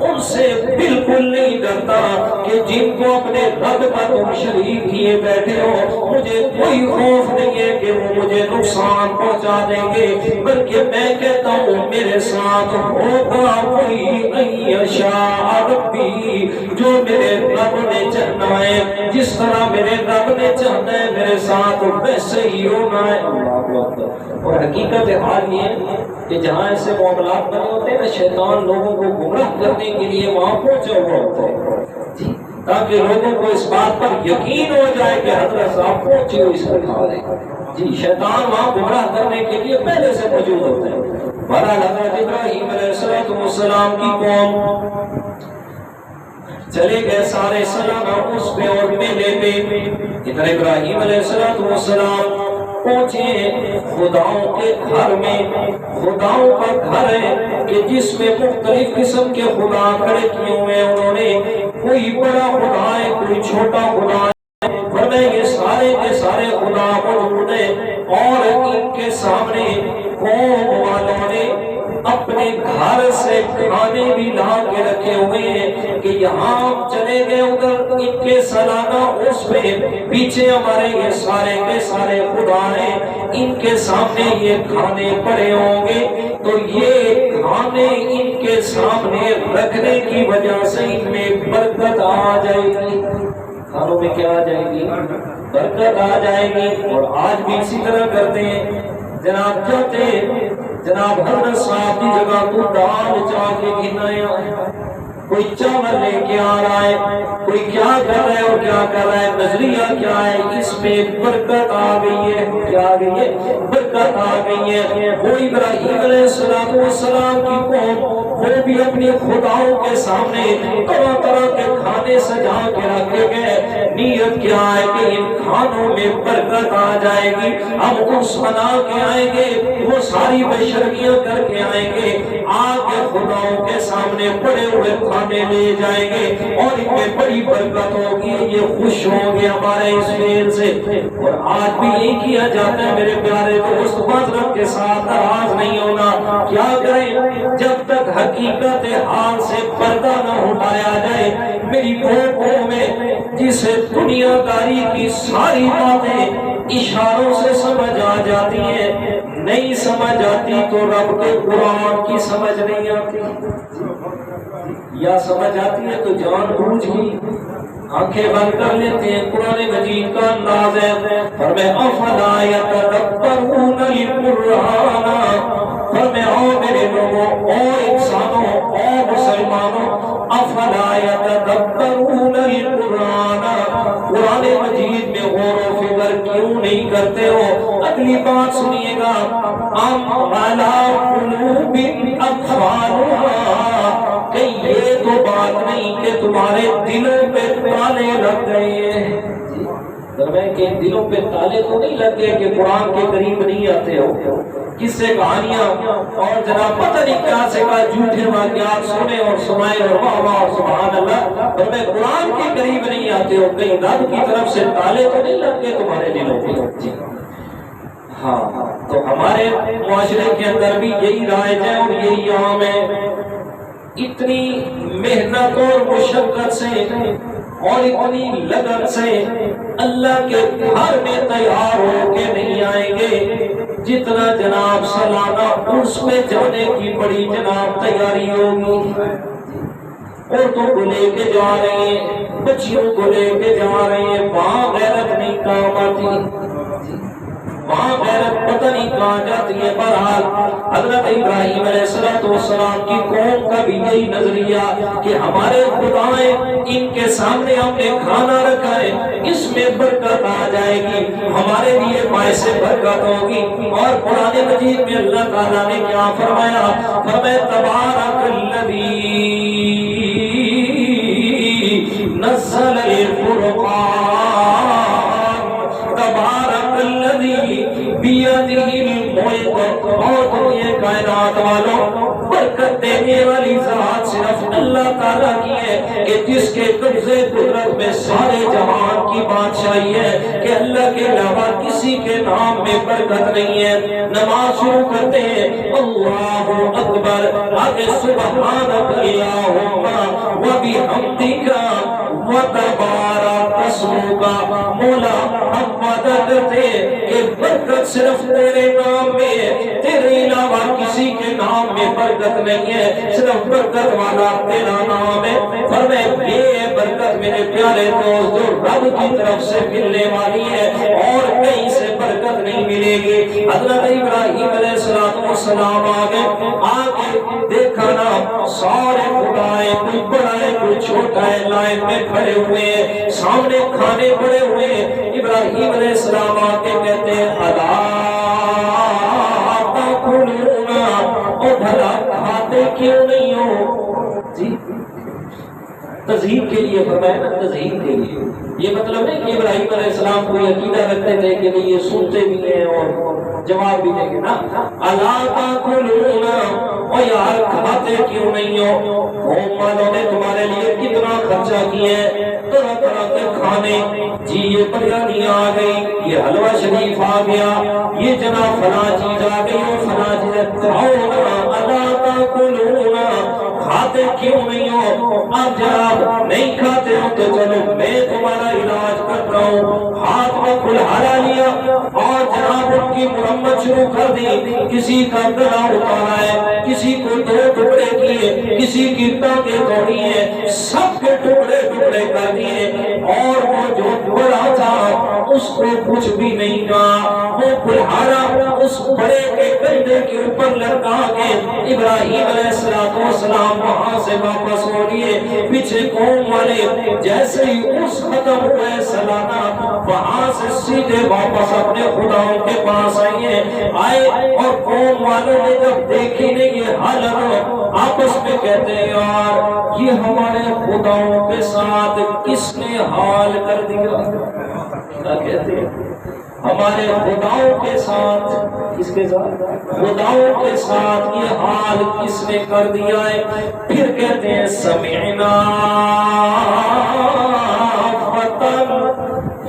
Speaker 1: ان سے بالکل نہیں ڈرتا کہ جن کو اپنے رب کا تم شریک کیے بیٹھے ہو، مجھے کوئی خوف نہیں ہے کہ وہ مجھے نقصان پہنچا دیں گے، بلکہ میں کہتا ہوں میرے ساتھ ہوگا کوئی ان یشاء ربی، جو میرے رب نے چاہنا ہے، جس طرح میرے رب نے چاہنا ہے میرے ساتھ ویسے ہی ہونا ہے۔ اور حقیقت حال یہ ہے کہ جہاں ایسے معاملات بنے ہوتے ہیں نا، شیطان لوگوں کو گمراہ کرنے کے لیے وہاں پہنچا ہوا ہوتا ہے، جی تاکہ لوگوں کو اس بات پر یقین ہو جائے کہ حضرت صاحب پہنچے ہوئے اس پر۔ جی شیطان وہاں گمراہ کرنے کے لیے پہلے سے موجود ہوتا ہے۔ بہرحال حضرت ابراہیم علیہ السلام کی قوم چلے گئے سارے سالانہ اس پہ اور میلے پہ۔ ادھر ابراہیم علیہ السلام پہنچے خداؤں کے گھر میں، خداؤں کا گھر ہے کہ جس میں مختلف قسم کے خدا کھڑے کیے ہوئے ہیں، انہوں نے کوئی بڑا خدا ہے کوئی چھوٹا خدا ہے، ورنہ یہ سارے کے سارے خدا موجود ہیں۔ اور ان کے سامنے قوم والوں نے اپنے گھر سے کھانے بھی لا کے رکھے ہوئے ہیں کہ یہاں چلے گئے ادھر ان کے سالانہ اس پہ پیچھے ہمارے یہ سارے کے سارے خدا ہیں، ان کے سامنے یہ کھانے پڑے ہوں گے، تو یہ کھانے ان کے سامنے رکھنے کی وجہ سے ان میں برکت آ جائے گی۔ کھانوں میں کیا آ جائے گی؟ برکت آ جائے گی۔ اور آج بھی اسی طرح کرتے ہیں جناب، چاہتے جناب حضرت صاحب کی جگہ تو دال چاہ کے گنایا ہے، کوئی چاول لے کے آ رہا ہے، کوئی کیا کر رہا ہے اور کیا کر رہا ہے، نظریہ کیا ہے، اس میں برکت آ گئی ہے۔ کیا آ گئی ہے؟ برکت آ گئی ہے۔ وہ ابراہیم علیہ السلام کی قوم، وہ بھی اپنی خداؤں کے سامنے طرح طرح کے کھانے سجا کے رکھے گئے، نیت کیا ہے کہ ان کھانوں میں برکت آ جائے گی، ہم اس بنا کے آئیں گے، وہ ساری بشریاں کر کے آئیں گے، آگے خداؤں کے سامنے پڑے ہوئے کھانے لے جائیں گے اور ان میں بڑی برکت ہوگی، یہ خوش ہوں گے ہمارے اس فعل سے۔ اور آج بھی یہی کیا جاتا ہے میرے پیارے دوست، معذرت کے ساتھ ناراض نہیں ہونا، کیا کریں جب تک حقیقت حال سے پردہ نہ اٹھایا جائے، میری بھوکوں میں جسے دنیا داری کی ساری باتیں اشاروں سے سمجھ آ جاتی ہیں، نہیں سمجھ آتی تو رب کے قرآن کی سمجھ نہیں آتی، یا سمجھ آتی ہے تو جان بوجھ کی آنکھیں بند کر لیتے ہیں۔ قرآن مجید کا انداز ہے، فرمائے افلا یتدبرون القرآن، فرمائے او میرے لوگوں، او انسانوں، او مسلمانوں، افلا یتدبرون القرآن، قرآن مجید میں غور و فکر کیوں نہیں کرتے ہو؟ اگلی بات سنیے گا، ام علی قلوب اقفالها، کہ یہ تو بات نہیں کہ تمہارے دلوں پہ تالے لگ گئے ہیں، کہ دلوں پہ تالے تو نہیں لگ گئے کہ قرآن کے قریب نہیں آتے ہو، کس سے کہانیاں اور جناب پتہ نہیں کیا سے کہا جھوٹے واقعات سنے اور سنائے اور واہ واہ اور سبحان اللہ، اور میں قرآن کے قریب نہیں آتے ہو، کہیں رب کی طرف سے تالے تو نہیں لگ گئے تمہارے دلوں پہ؟ ہاں، تو ہمارے معاشرے کے اندر بھی یہی رائج ہے اور یہی عام ہے، اتنی محنت اور مشقت سے اور اتنی لگن سے اللہ کے گھر میں تیار ہو کے نہیں آئیں گے جتنا جناب سالانہ عرس میں جانے کی بڑی جناب تیاری ہوگی۔ عورتوں کو لے کے جا رہے ہیں، بچیوں کو لے کے جا رہے ہیں، وہاں غیرت نہیں کام آتی، وہاں غیرت پتہ نہیں کہاں جاتی ہے۔ بہرحال حضرت ابراہیم علیہ السلام کی قوم کا بھی یہی نظریہ کہ ہمارے خدائیں ان کے سامنے ہم نے کھانا رکھا ہے، اس میں برکت آ جائے گی، ہمارے لیے باعث برکت ہوگی۔ اور قرآن مجید میں اللہ تعالیٰ نے کیا فرمایا؟ فرمایا تبارک الذی نزل الفرقان، تبارک الذی بیدہ الملک، اور دنیا کائنات والوں برکت دینے والی ذات صرف اللہ تعالیٰ کی ہے کہ جس کے قبضے قدرت میں سارے جہان کی بادشاہی ہے، کہ اللہ کے علاوہ کسی کے نام میں برکت نہیں ہے۔ نماز شروع کرتے ہیں اللہ اکبر، آگے سبحانک اللہم وبحمدک وتبارک اسمک، مولا ہم وعدہ کرتے ہیں کہ برکت صرف تیرے نام میں ہے، تیرے علاوہ کسی کے نام میں برکت نہیں ہے، صرف برکت والا تیرا نام ہے۔ فرمائے یہ برکت میرے پیارے دوست جو رب کی طرف سے ملنے والی ہے اور کہیں سے برکت نہیں ملے گی۔ حضرت ابراہیم علیہ السلام آگے دیکھا نا، سارے خدائے کوئی بڑا ہے کوئی چھوٹا ہے لائن میں کھڑے ہوئے ہیں، سامنے کھانے پڑے ہوئے ہیں۔ ابراہیم علیہ السلام آگے کہتے ہیں الا تاکلون، او بھلا کھاتے کیوں نہیں ہو؟ جی تذہیب کے لیے فرمایا نا، تذہیب کے لیے، یہ مطلب نہیں کہ ابراہیم علیہ السلام کو عقیدہ رکھتے تھے کہ نہیں یہ سنتے بھی ہیں اور جواب بھی دیں گے نا، الا تاکلون، او یار کھاتے کیوں نہیں ہو؟ والوں نے تمہارے لیے کتنا خرچہ کیا ہے، طرح طرح کے کھانے، جی یہ بریانی آ گئی، یہ حلوہ شریف آ گیا، یہ جناب فلاں چیز آ گئی اور فلاں چیز، کھاؤ نا، الا تاکلون، کھاتے کیوں نہیں ہو؟ اب جناب نہیں کھاتے ہو تو چلو میں تمہارا علاج کرتا ہوں۔ ہاتھ میں کلہاڑا لیا اور جناب ان کی مرمت شروع کر دی، کسی کا گلا اتارا ہے، کسی کو دو ٹکڑے کیے، کسی کی ٹانگیں توڑی ہیں، سب کے ٹکڑے ٹکڑے کر دیے، اور وہ جو بڑا تھا اس کو کچھ بھی نہیں کہا، وہ کلہاڑا اس بڑے کے کندھے کے اوپر لٹکا کے ابراہیم علیہ السلام وہاں سے واپس ہو لیے۔ پیچھے قوم والے جیسے ہی اس ختم ہوئے سالانہ وہاں سے سیدھے واپس اپنے خداؤں کے پاس آئے اور قوم والوں نے جب دیکھی نہیں یہ حالت آپس میں کہتے ہیں یار یہ ہمارے خداؤں کے ساتھ کس نے حال کر دیا؟ کیا کہتے ہیں؟ ہمارے خداؤں کے ساتھ، کس کے ساتھ؟ خداؤں کے ساتھ یہ حال کس نے کر دیا ہے؟ پھر کہتے ہیں سمعنا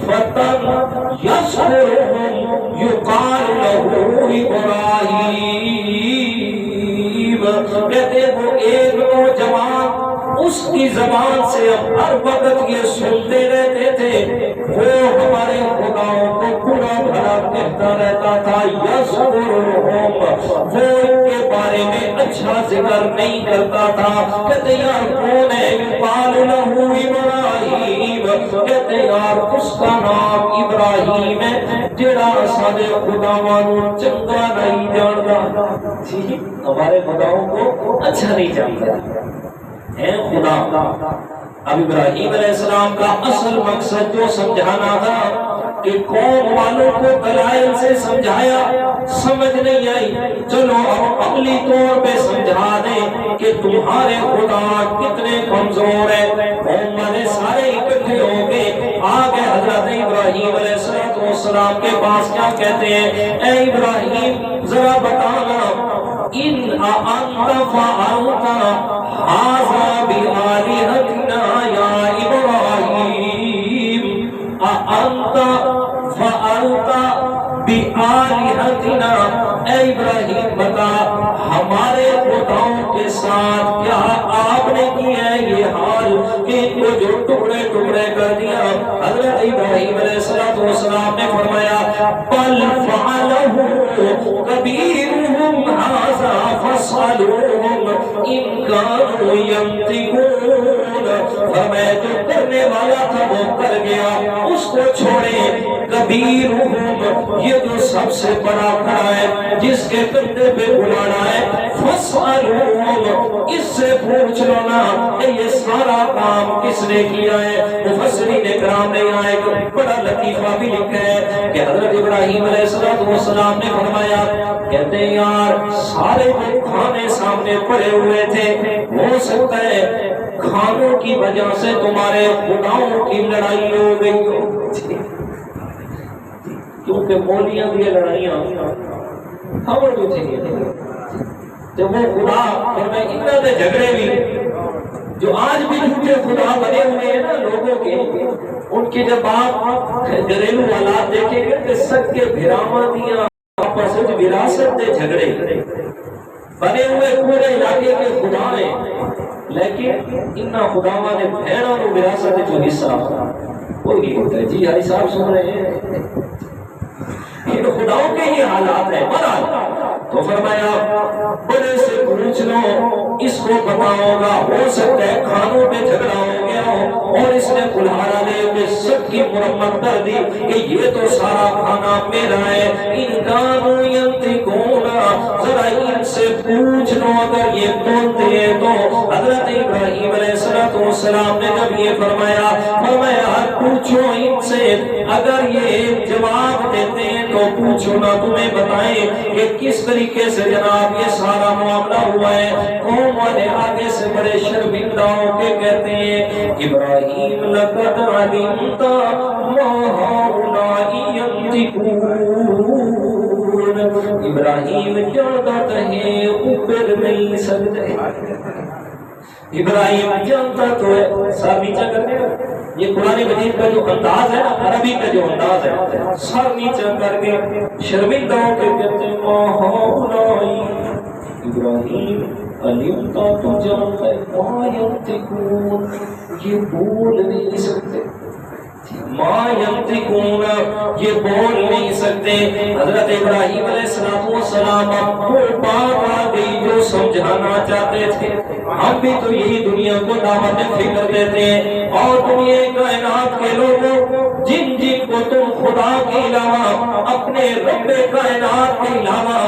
Speaker 1: فتن یذکرہم یقال لہ ابراہیم، کہتے ہیں وہ ایک نوجوان اس کی زبان سے ہم ہر وقت یہ سنتے رہتے تھے، وہ ہمارے خداؤں کو برا بھلا کہتا رہتا تھا، یذکرہم، وہ ان کے بارے میں اچھا ذکر نہیں کرتا تھا۔ کہتے یار کون ہے؟ یقال لہ ابراہیم، کہتے یار اس کا نام ابراہیم ہے جڑا سارے خداواں نوں چنگا نہیں جاندا۔ جی ہمارے خداؤں کو اچھا نہیں جانتا ہے خدا۔ اب ابراہیم علیہ السلام کا اصل مقصد جو سمجھانا تھا کہ قوم والوں کو دلائل سے سمجھایا، سمجھ نہیں آئی، چلو اب عملی طور پہ سمجھا دیں کہ تمہارے خدا کتنے کمزور ہیں۔ قوم والے سارے اکٹھے ہو گئے، آگے حضرت ابراہیم علیہ السلام کے پاس کیا کہتے ہیں؟ اے ابراہیم ذرا بتانا، ان انت فعلت ھذا بآلہتنا یا ابراہیم، انت فعلت بآلہتنا، اے ابراہیم بتا ہمارے خداؤں کے ساتھ کیا آپ نے کیا ہے یہ حال کہ ان کو جو ٹکڑے ٹکڑے کر دیا؟ حضرت ابراہیم علیہ السلام نے فرمایا بل فعلہ کبیرہم ھذا فاسألوہم ان کانوا ینطقون، فرمایا جو کرنے والا تھا وہ کر گیا، اس کو چھوڑے۔ کبیرہم، یہ جو سب سے بڑا کھڑا ہے جس کے کندھے پہ بلانا ہے، فاسألوہم، اس سے پوچھ لو نا یہ سارا کام کس نے کیا ہے۔ مفسرین کرام نے یہاں ایک بڑا لطیفہ بھی لکھا ہے کہ حضرت ابراہیم علیہ السلام نے فرمایا، کہتے ہیں یار سارے جو کھانے سامنے پڑے ہوئے تھے، ہو سکتا ہے کھانوں کی وجہ سے تمہارے خداؤں کی لڑائی ہو گئی ہو، کیونکہ مولیاں کی لڑائیاں خبر جو تھی جب وہ خدا اور میں اتنا دے جھگڑے بھی جو آج بھی جھوٹے خدا بنے ہوئے ہیں نا لوگوں کے، ان کی جب آپ گھریلو حالات دیکھیں گے کہ سب کے بھراواں دیاں آپس میں وراثت دے جھگڑے بنے ہوئے پورے علاقے کے خدا ہیں، لیکن انہاں خداواں نے بھیڑاں نوں وراثت جو حصہ کوئی نہیں ہوتا ہے۔ جی حاجی صاحب سن رہے ہیں، یہ خداؤں کے ہی حالات ہیں۔ تو فرمایا بڑے سے پوچھ لو، اس کو پتا ہوگا، ہو سکتا ہے کھانوں پہ جھگڑا ہو گیا ہو اور اس نے کلہاڑا لے کے سب کی مرمت کر دی کہ یہ تو سارا کھانا میرا ہے۔ ان کانوا ینطقون، ذرا ان سے پوچھ لو اگر یہ بولتے ہیں تو۔ حضرت ابراہیم علیہ السلام نے جب یہ فرمایا پوچھو ان سے، اگر یہ جواب دیتے ہیں تو پوچھو نا، تمہیں بتائیں کہ کس طریقے سے جناب یہ سارا معاملہ ہوا ہے۔ قوم والے آگے سے بڑے شرمندہ ہو کے کہتے ہیں ابراہیم لقد علمت ما هؤلاء ينطقون، ابراہیم جانتا ہے اوپر نہیں سکتے، ابراہیم جانتا تو ہے۔ سر نیچا کرنے یہ قرآن مجید کا جو انداز ہے، عربی کا جو انداز ہے، سر نیچا کر کے شرمندہ ہو کے کہتے ہیں ما هؤلاء، ابراہیم علمتا تو جانتا ہے ما ینطقون، یہ بول نہیں سکتے، ما ینطقون، یہ بول نہیں سکتے۔ حضرت ابراہیم علیہ السلام کو بات آ گئی جو سمجھانا چاہتے تھے۔ ہم بھی تو یہی دنیا کو دعوت فکر دیتے ہیں، اور دنیا کائنات کے لوگوں جن جن کو تم خدا کے علاوہ اپنے رب کائنات کے علاوہ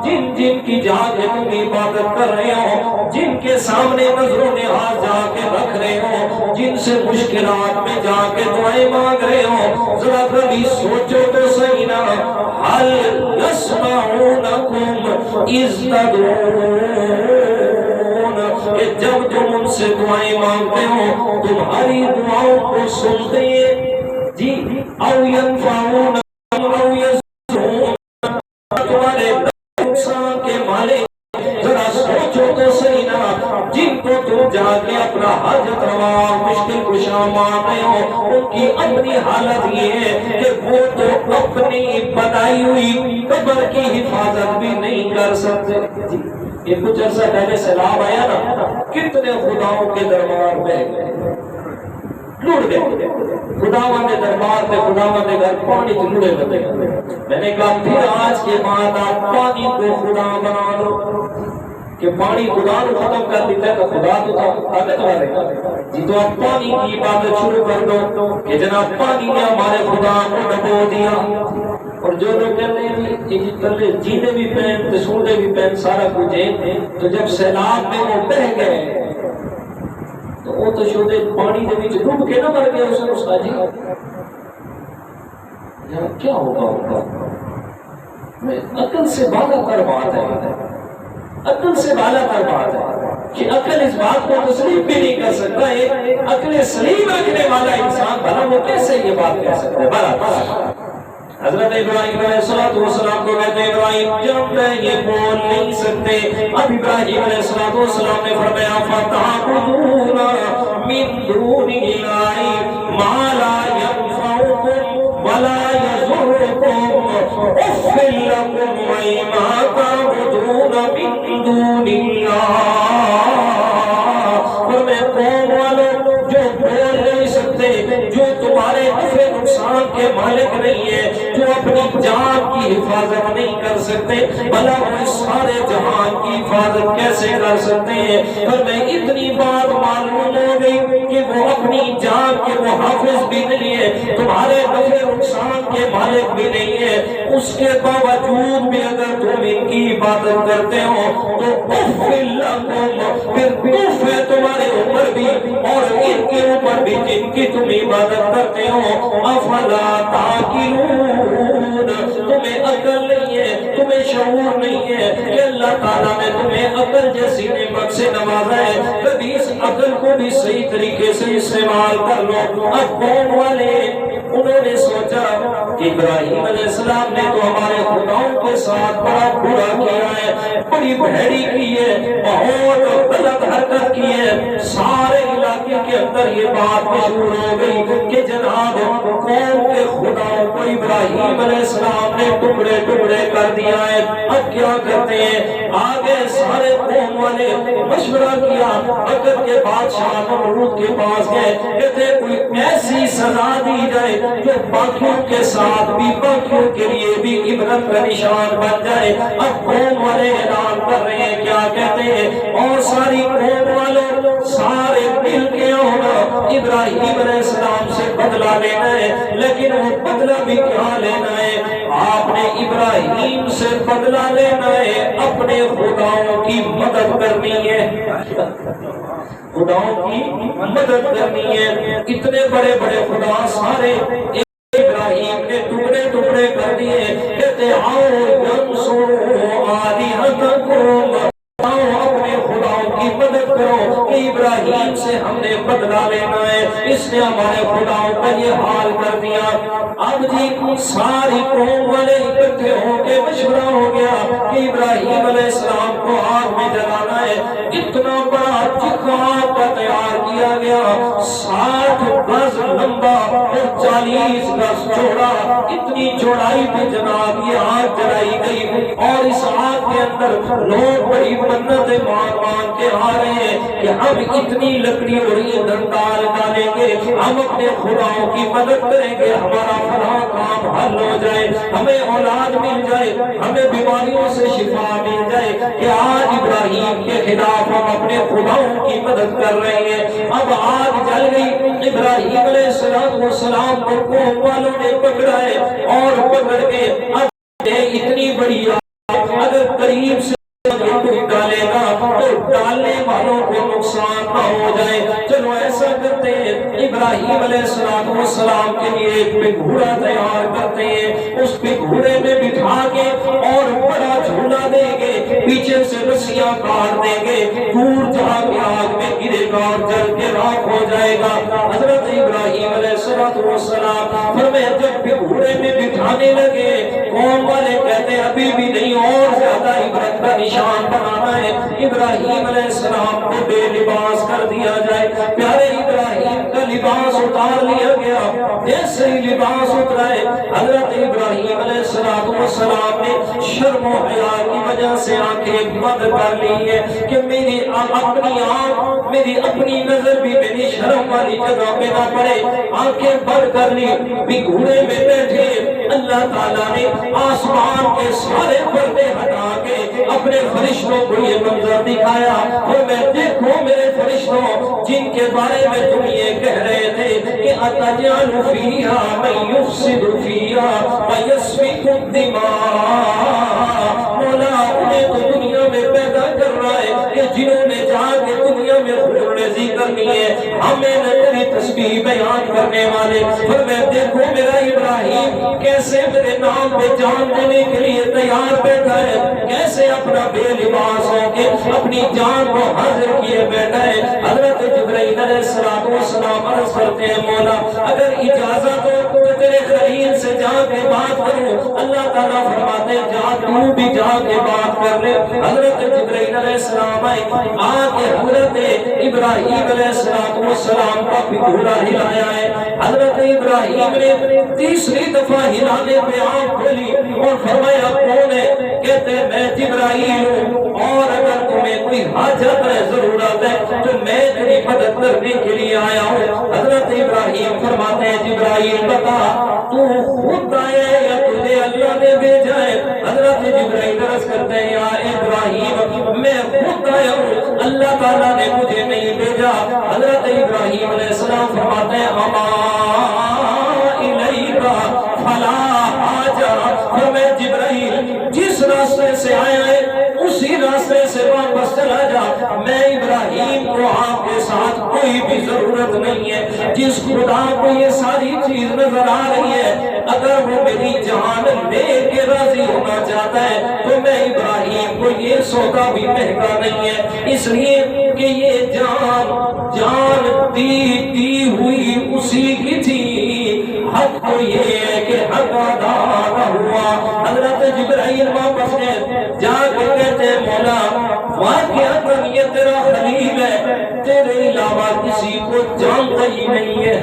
Speaker 1: جن جن کی جا کے تم عبادت کر رہے ہو، جن کے سامنے نظروں نے ہاتھ جا کے رکھ رہے ہو، جن سے مشکلات میں جا کے دعائیں مانگ رہے ہو، ذرا کبھی سوچو تو صحیح نا، حل یسمعونکم اذ تدعون، کہ جب تم ان سے دعائیں مانگتے ہو تمہاری دعاؤں کو سنتے ہیں جی، او ینفعون او یضرون، تمہارے نقصان کے مالک ذرا سوچو تو صحیح نا، جن کو تم جا کے اپنا حاجت روا مشکل کشا مانگ رہے ہو، ان کی اپنی حالت یہ ہے کہ وہ تو اپنی بنائی ہوئی قبر کی حفاظت بھی نہیں کر سکتے جی۔ یہ کچھ عرصہ پہلے سیلاب آیا نا، کتنے خداؤں کے دربار میں لوٹ گئے، خداوند کے دربار پہ خداوند کے گھر پانی سے لڑے بتے گئے۔ میں نے کہا پھر آج کے بعد آپ پانی کو خدا بنا لو، کہ پانی خدا کو ختم کر دیتا ہے تو خدا تو طاقت والے جی، تو آپ پانی کی عبادت شروع کر دو کہ جناب پانی نے ہمارے خدا کو ڈبو دیا۔ اور جو لوگ کہتے ہیں جینے بھی پہن سونے بھی پہن سارا کچھ ہے، تو جب سیلاب میں وہ بہ گئے تو وہ تو شودے پانی کے بیچ ڈوب کے نہ مر گیا اس کا جی، کیا ہوگا؟ عقل سے بالا تر بات ہے، عقل سے بالا تر بات ہے کہ عقل اس بات کو تسلیم بھی نہیں کر سکتا ہے، عقل سلیم رکھنے والا انسان بھلا وہ کیسے یہ بات کہہ سکتا ہے؟ بھلا حضرت ابراہیم علیہ السلام کو کہتے ہیں ابراہیم جب میں یہ بول نہیں سکتے، اب ابراہیم علیہ السلام نے فرمایا فتعبدون من دون اللہ ما لا ينفعكم ولا يضركم اف لكم وما تعبدون من دون اللہ۔ اور میں قوم والوں جو بول نہیں سکتے، جو تمہارے نفع نقصان کے مالک نہیں ہے، جو اپنی جان کی حفاظت نہیں کر سکتے، بھلا وہ سارے جہان کی حفاظت کیسے کر سکتے ہیں؟ پر میں اتنی بات معلوم ہو گئی کہ وہ اپنی جان کے محافظ بھی نہیں ہے، تمہارے نفع نقصان کے مالک بھی نہیں ہے، اس کے باوجود بھی اگر تم ان کی عبادت کرتے ہو تو اف لکم، پھر اف ہے تمہارے اوپر بھی اور ان کے اوپر بھی جن کی تم عبادت کرتے ہو، افلا تعقلون، تمہیں عقل نہیں ہے، تمہیں شعور نہیں ہے کہ اللہ تعالیٰ نے تمہیں عقل جیسی نعمت سے نوازا ہے، کبھی اس عقل کو بھی صحیح طریقے سے استعمال کر لو۔ اب قوم والے انہوں نے سوچا کہ ابراہیم علیہ السلام نے تو ہمارے خداؤں کے ساتھ بڑا برا کیا ہے، بڑی بھیڑی کی ہے، بہت غلط حرکت کی ہے، سارے علاقے کے اندر یہ بات مشہور ہو گئی کہ جناب قوم کے خداؤں کو ابراہیم علیہ السلام نے ٹکڑے ٹکڑے کر دیا ہے، اب کیا کرتے ہیں؟ آگے سارے قوم والے مشورہ کیا، مکر کے بادشاہ نمرود کے پاس گئے، کہتے کوئی ایسی سزا دی جائے جو باقیوں کے ساتھ بھی باقیوں کے لیے بھی عبرت کا نشان بن جائے۔ اب قوم والے اعلان کر رہے ہیں، کیا کہتے ہیں؟ اور ساری قوم والوں سارے مل کے ہونا ابراہیم علیہ السلام سے بدلہ لینا ہے، لیکن وہ بدلہ بھی کیا لینا ہے؟ آپ نے ابراہیم سے بدلہ لینا ہے، اپنے خداؤں کی مدد کرنی ہے، خداؤں کی مدد کرنی ہے۔ اتنے بڑے بڑے خدا سارے ابراہیم نے ٹکڑے ٹکڑے کر دیے، کہتے آؤ ینصروا آلہتکم، آؤ اپنے خداؤں کی مدد کرو کہ ابراہیم سے ہم نے بدلہ لینا ہے، اس نے ہمارے خداؤں کا یہ حال کر دیا۔ اب جی ساری قوم والے اکٹھے ہو کے مشورہ ہو گیا کہ ابراہیم علیہ السلام کو آگ میں جلانا ہے۔ اتنا بڑا چکا تیار کیا گیا، 60 گز لمبا اور 40 گز چوڑا، اتنی چوڑائی پہ جناب یہ آگ جلائی گئی، اور اس آگ کے اندر لوگ بڑی منتیں مان کے آ رہے ہیں کہ ہم اتنی لکڑی اور ایندھن ڈالیں گے، ہم اپنے خداؤں کی مدد کریں گے، ہمارا فلاں کام حل ہو جائے، ہمیں اولاد مل جائے، ہمیں بیماریوں سے شفا مل جائے، کہ آج ابراہیم کے خلاف ہم اپنے خداؤں کی مدد کر رہے رہی ہے. اب آگ جل گئی. ابراہیم علیہ السلام کو قوم والوں نے پکڑا ہے اور پکڑ کے اب اتنی بڑی اگر قریب سے کوئی ڈالے گا تو ڈالنے والوں کو نقصان نہ ہو جائے. چلو ایسا کرتے ہیں, ابراہیم علیہ السلام کے لیے ایک گھوڑا تیار کرتے ہیں. اس پہ گھوڑے میں بٹھا کے اور بڑا جھولا دیں گے, پیچھے سے رسیاں کاٹ دیں گے, دور جہاں کے آگ میں گرے گا اور جل کے راکھ ہو جائے گا. حضرت ابراہیم علیہ السلام فرمایا جب گھوڑے میں بٹھانے لگے, قوم والے کہتے ہیں ابھی بھی نہیں, اور زیادہ عبرت کا نشان بنانا ہے. ابراہیم علیہ السلام کو بے لباس کر دیا جائے. پیارے ابراہیم کا لباس اتار لیا گیا. جیسے ہی لباس اترائے, حضرت ابراہیم علیہ السلام نے شرم و حیا کی وجہ سے آنکھیں بند کر لی ہے کہ میری اپنی آنکھ, میری اپنی نظر بھی میری شرم والی جگہ پہ نہ پڑے. آنکھیں بند کر لی. بھی گھوڑے میں بیٹھے اللہ تعالیٰ نے آسمان کے سارے پردے ہٹا کے اپنے فرشتوں کو یہ منظر دکھایا. اور میں دیکھو میرے فرشتوں جن کے بارے میں تم یہ کہہ رہے تھے کہ اتجعل فیہا من یفسد فیہا ویسفک الدماء, مولا انہیں تو دنیا میں پیدا کر رہا ہے کہ جنہوں نے جا کے دنیا میں خون ریزی کرنی ہے, ہمیں نہ تیری تسبیح بیان کرنے والے. اور میں دیکھو میرا ابراہیم کیسے میرے نام پہ جان دینے کے لیے تیار بیٹھا ہے, کیسے اپنا بے لباس ہو کے اپنی جان کو حاضر کیے بیٹھا ہے. حضرت جبرائیل علیہ السلام عرض کرتے ہیں مولا اگر اجازت ہو تو تیرے خلیل سے جا کے بات کروں. اللہ تعالیٰ فرماتے ہیں جا تو بھی جا کے بات کر لے. حضرت جبرائیل علیہ السلام آ کے حضرت ابراہیم علیہ السلام کا گھوڑا ہلایا ہے. حضرت ابراہیم نے تیسری دفعہ ہلانے پہ آنکھ کھولی اور فرمایا کون ہے؟ کہتے ہیں میں جبرائیل ہوں, اور اگر تمہیں کوئی حاجت ہے ضرورت ہے تو میں تیری مدد کرنے کے لیے آیا ہوں. حضرت ابراہیم فرماتے ہیں جبرائیل بتا تو خود آیا ہے یا تجھے اللہ نے بھیجا ہے؟ حضرت جبرائیل عرض کرتے ہیں یا ابراہیم میں خود آیا ہوں, اللہ تعالیٰ نے مجھے نہیں بھیجا. حضرت ابراہیم علیہ السلام فرماتے ہیں اما الیکا فلا حاجہ, میں جبرائیل جس راستے سے آیا ہے اسی راستے سے واپس چلا جا. میں ابراہیم کو آپ کے ساتھ کوئی بھی ضرورت نہیں ہے. جس خدا کو یہ ساری چیز نظر آ رہی ہے اگر وہ میری جان لے کے راضی ہونا چاہتا ہے تو میں ابراہیم کو یہ سودا بھی مہنگا نہیں ہے, اس لیے کہ یہ جان دی ہوئی اسی کی تھی. حق تو یہ ہے کہ حق ادا نہ ہوا. حضرت جبرائیل واپس جا کے کہتے ہیں مولا واقعہ یہ تیرا خلیل ہے, تیرے علاوہ کسی کو جانتا ہی نہیں ہے.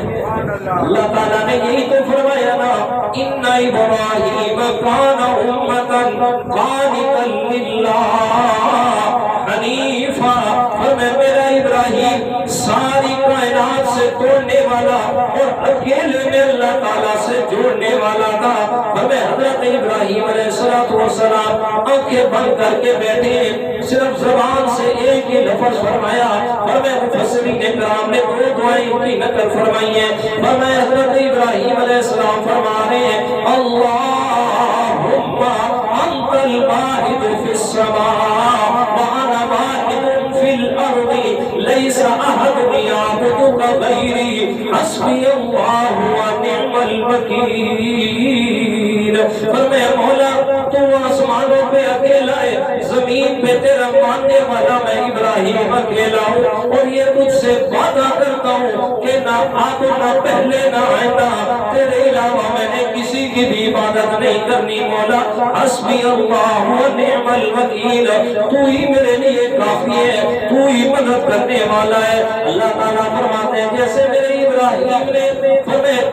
Speaker 1: اللہ تعالیٰ نے یہی تو فرمایا نا ان ابراہیم کان امۃ قانتا للہ حنیفا, میرا ابراہیم ساری کائنات سے توڑنے والا اور اکیلے میں اللہ تعالیٰ سے جوڑنے والا تھا. حضرت ابراہیم علیہ السلام آنکھیں بند کر کے بیٹھے, صرف زبان سے ایک ہی لفظ فرمایا. مفسرین کرام نے دو دعائیں کی نقل فرمائی ہیں. حضرت ابراہیم علیہ السلام فرما رہے ہیں اللہم انت الواحد فی السماء وانا واحد فی الارض لیس احد یعبدک غیری حسبی اللہ ونعم الوکیل. فرمایا مولا تو آسمانوں پہ اکیلا ہے, زمین پہ تیرا ماننے والا میں ابراہیم اکیلا ہوں, اور یہ تجھ سے وعدہ کرتا ہوں کہ نہ اب نہ پہلے نہ آئندہ تیرے علاوہ میں نے کسی کی بھی عبادت نہیں کرنی. مولا حسبی اللہ ونعم الوکیل, تو ہی میرے لیے کافی ہے, تو ہی مدد کرنے والا ہے. اللہ تعالیٰ فرماتے ہیں جیسے میرے ابراہیم نے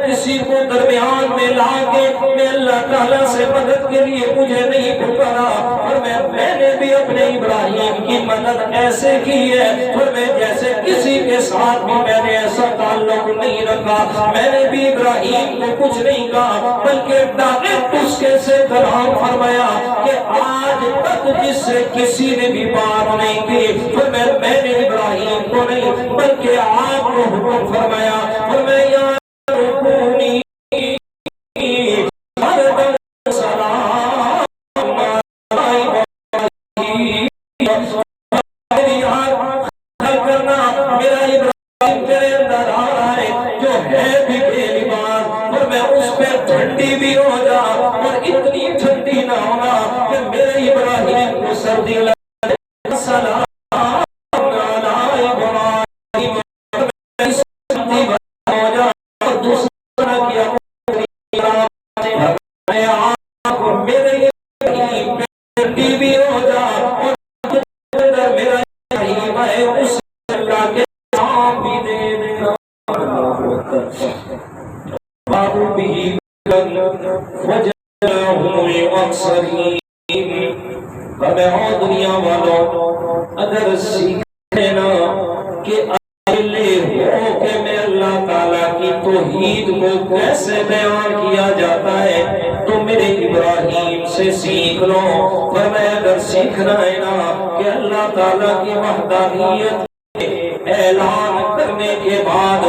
Speaker 1: کسی کو درمیان میں لا کے میں اللہ تعالیٰ سے مدد کے لیے مجھے نہیں پکارا, اور میں نے بھی اپنے ابراہیم کی مدد ایسے کی ہے, اور میں جیسے کسی کے ساتھ بھی میں نے ایسا تعلق نہیں رکھا. میں نے بھی ابراہیم کو کچھ نہیں کہا بلکہ ڈائریکٹ اس کے سے کلام فرمایا کہ آج تک حد جس سے کسی نے بھی بات نہیں کی، میں نے ابراہیم کو نہیں بلکہ آپ کو حکم فرمایا، فرمایا رکونی ٹھنڈی بھی ہو جا اور اتنی ٹھنڈی نہ ہونا کہ میرے ابراہیم کو سردی لگے، سلام علی ابراہیم، ہو جا اور دوسرا کیا میرے ابراہیم ٹھنڈی بھی ہو جا اور میرا ابراہیم ہے اس اللہ کے نام بھی دے دینا، بابو بھی ہمیں اور دنیا والوں اگر سیکھے نا کہ اہلِ ہو کہ میں اللہ تعالیٰ کی توحید کو کیسے بیان کیا جاتا ہے تو میرے ابراہیم سے سیکھ لو، فرمایا اگر سیکھنا ہے نا کہ اللہ تعالیٰ کی وحدانیت اعلان کرنے کے بعد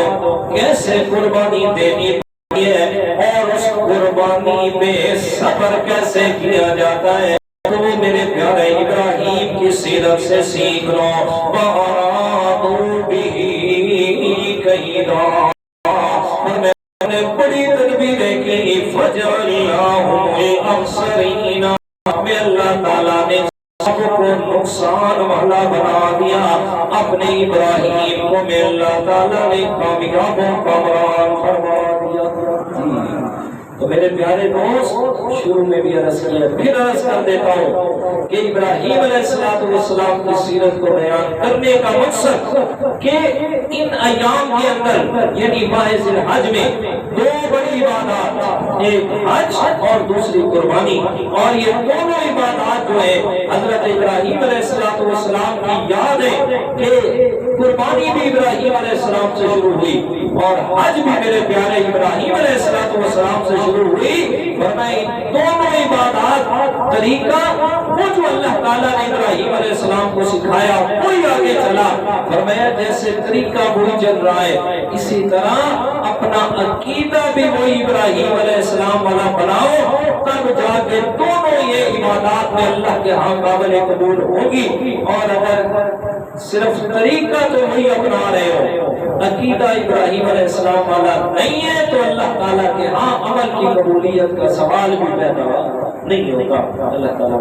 Speaker 1: کیسے قربانی دینی اور اس قربانی پہ صبر کیسے کیا جاتا ہے تو وہ میرے پیارے ابراہیم کی سیرت سے سیکھ لو، وَآتُوا بِهِ كَيْدًا، اور میں نے بڑی تدبیریں کی، فَجَعَلْنَاهُمُ الْأَخْسَرِينَ، میں اللہ تعالیٰ نے سب کو نقصان والا بنا دیا، اپنے ابراہیم کو میں اللہ تعالیٰ نے کامیابوں کا کامران فرما دیا۔ تو میرے پیارے دوست شروع میں بھی عرض کیا، پھر عرض کر دیتا ہوں کہ ابراہیم علیہ السلام کی سیرت کو بیان کرنے کا مقصد کہ ان ایام کے اندر یعنی ماہ ذی الحج میں دو بڑی عبادات، ایک حج اور دوسری قربانی، اور یہ دونوں عبادات جو ہے حضرت ابراہیم علیہ السلام کی یاد ہے کہ قربانی بھی ابراہیم علیہ السلام سے شروع ہوئی اور حج بھی میرے پیارے ابراہیم علیہ السلام سے شروع ہوئی، فرمائی دونوں عبادات طریقہ وہ جو اللہ تعالیٰ نے ابراہیم علیہ السلام کو سکھایا وہی آگے چلا، فرمایا جیسے طریقہ وہی چل رہا ہے اسی طرح اپنا عقیدہ بھی وہی ابراہیم علیہ السلام والا بناؤ، تب جا کے دونوں یہ عبادات میں اللہ کے ہاں قابل قبول ہوگی، اور اگر صرف طریقہ تو وہی اپنا رہے ہو عقیدہ ابراہیم علیہ السلام والا نہیں ہے تو اللہ تعالیٰ کے ہاں عمل کی قبولیت کا سوال بھی پیدا نہیں ہوگا۔ اللہ تعالیٰ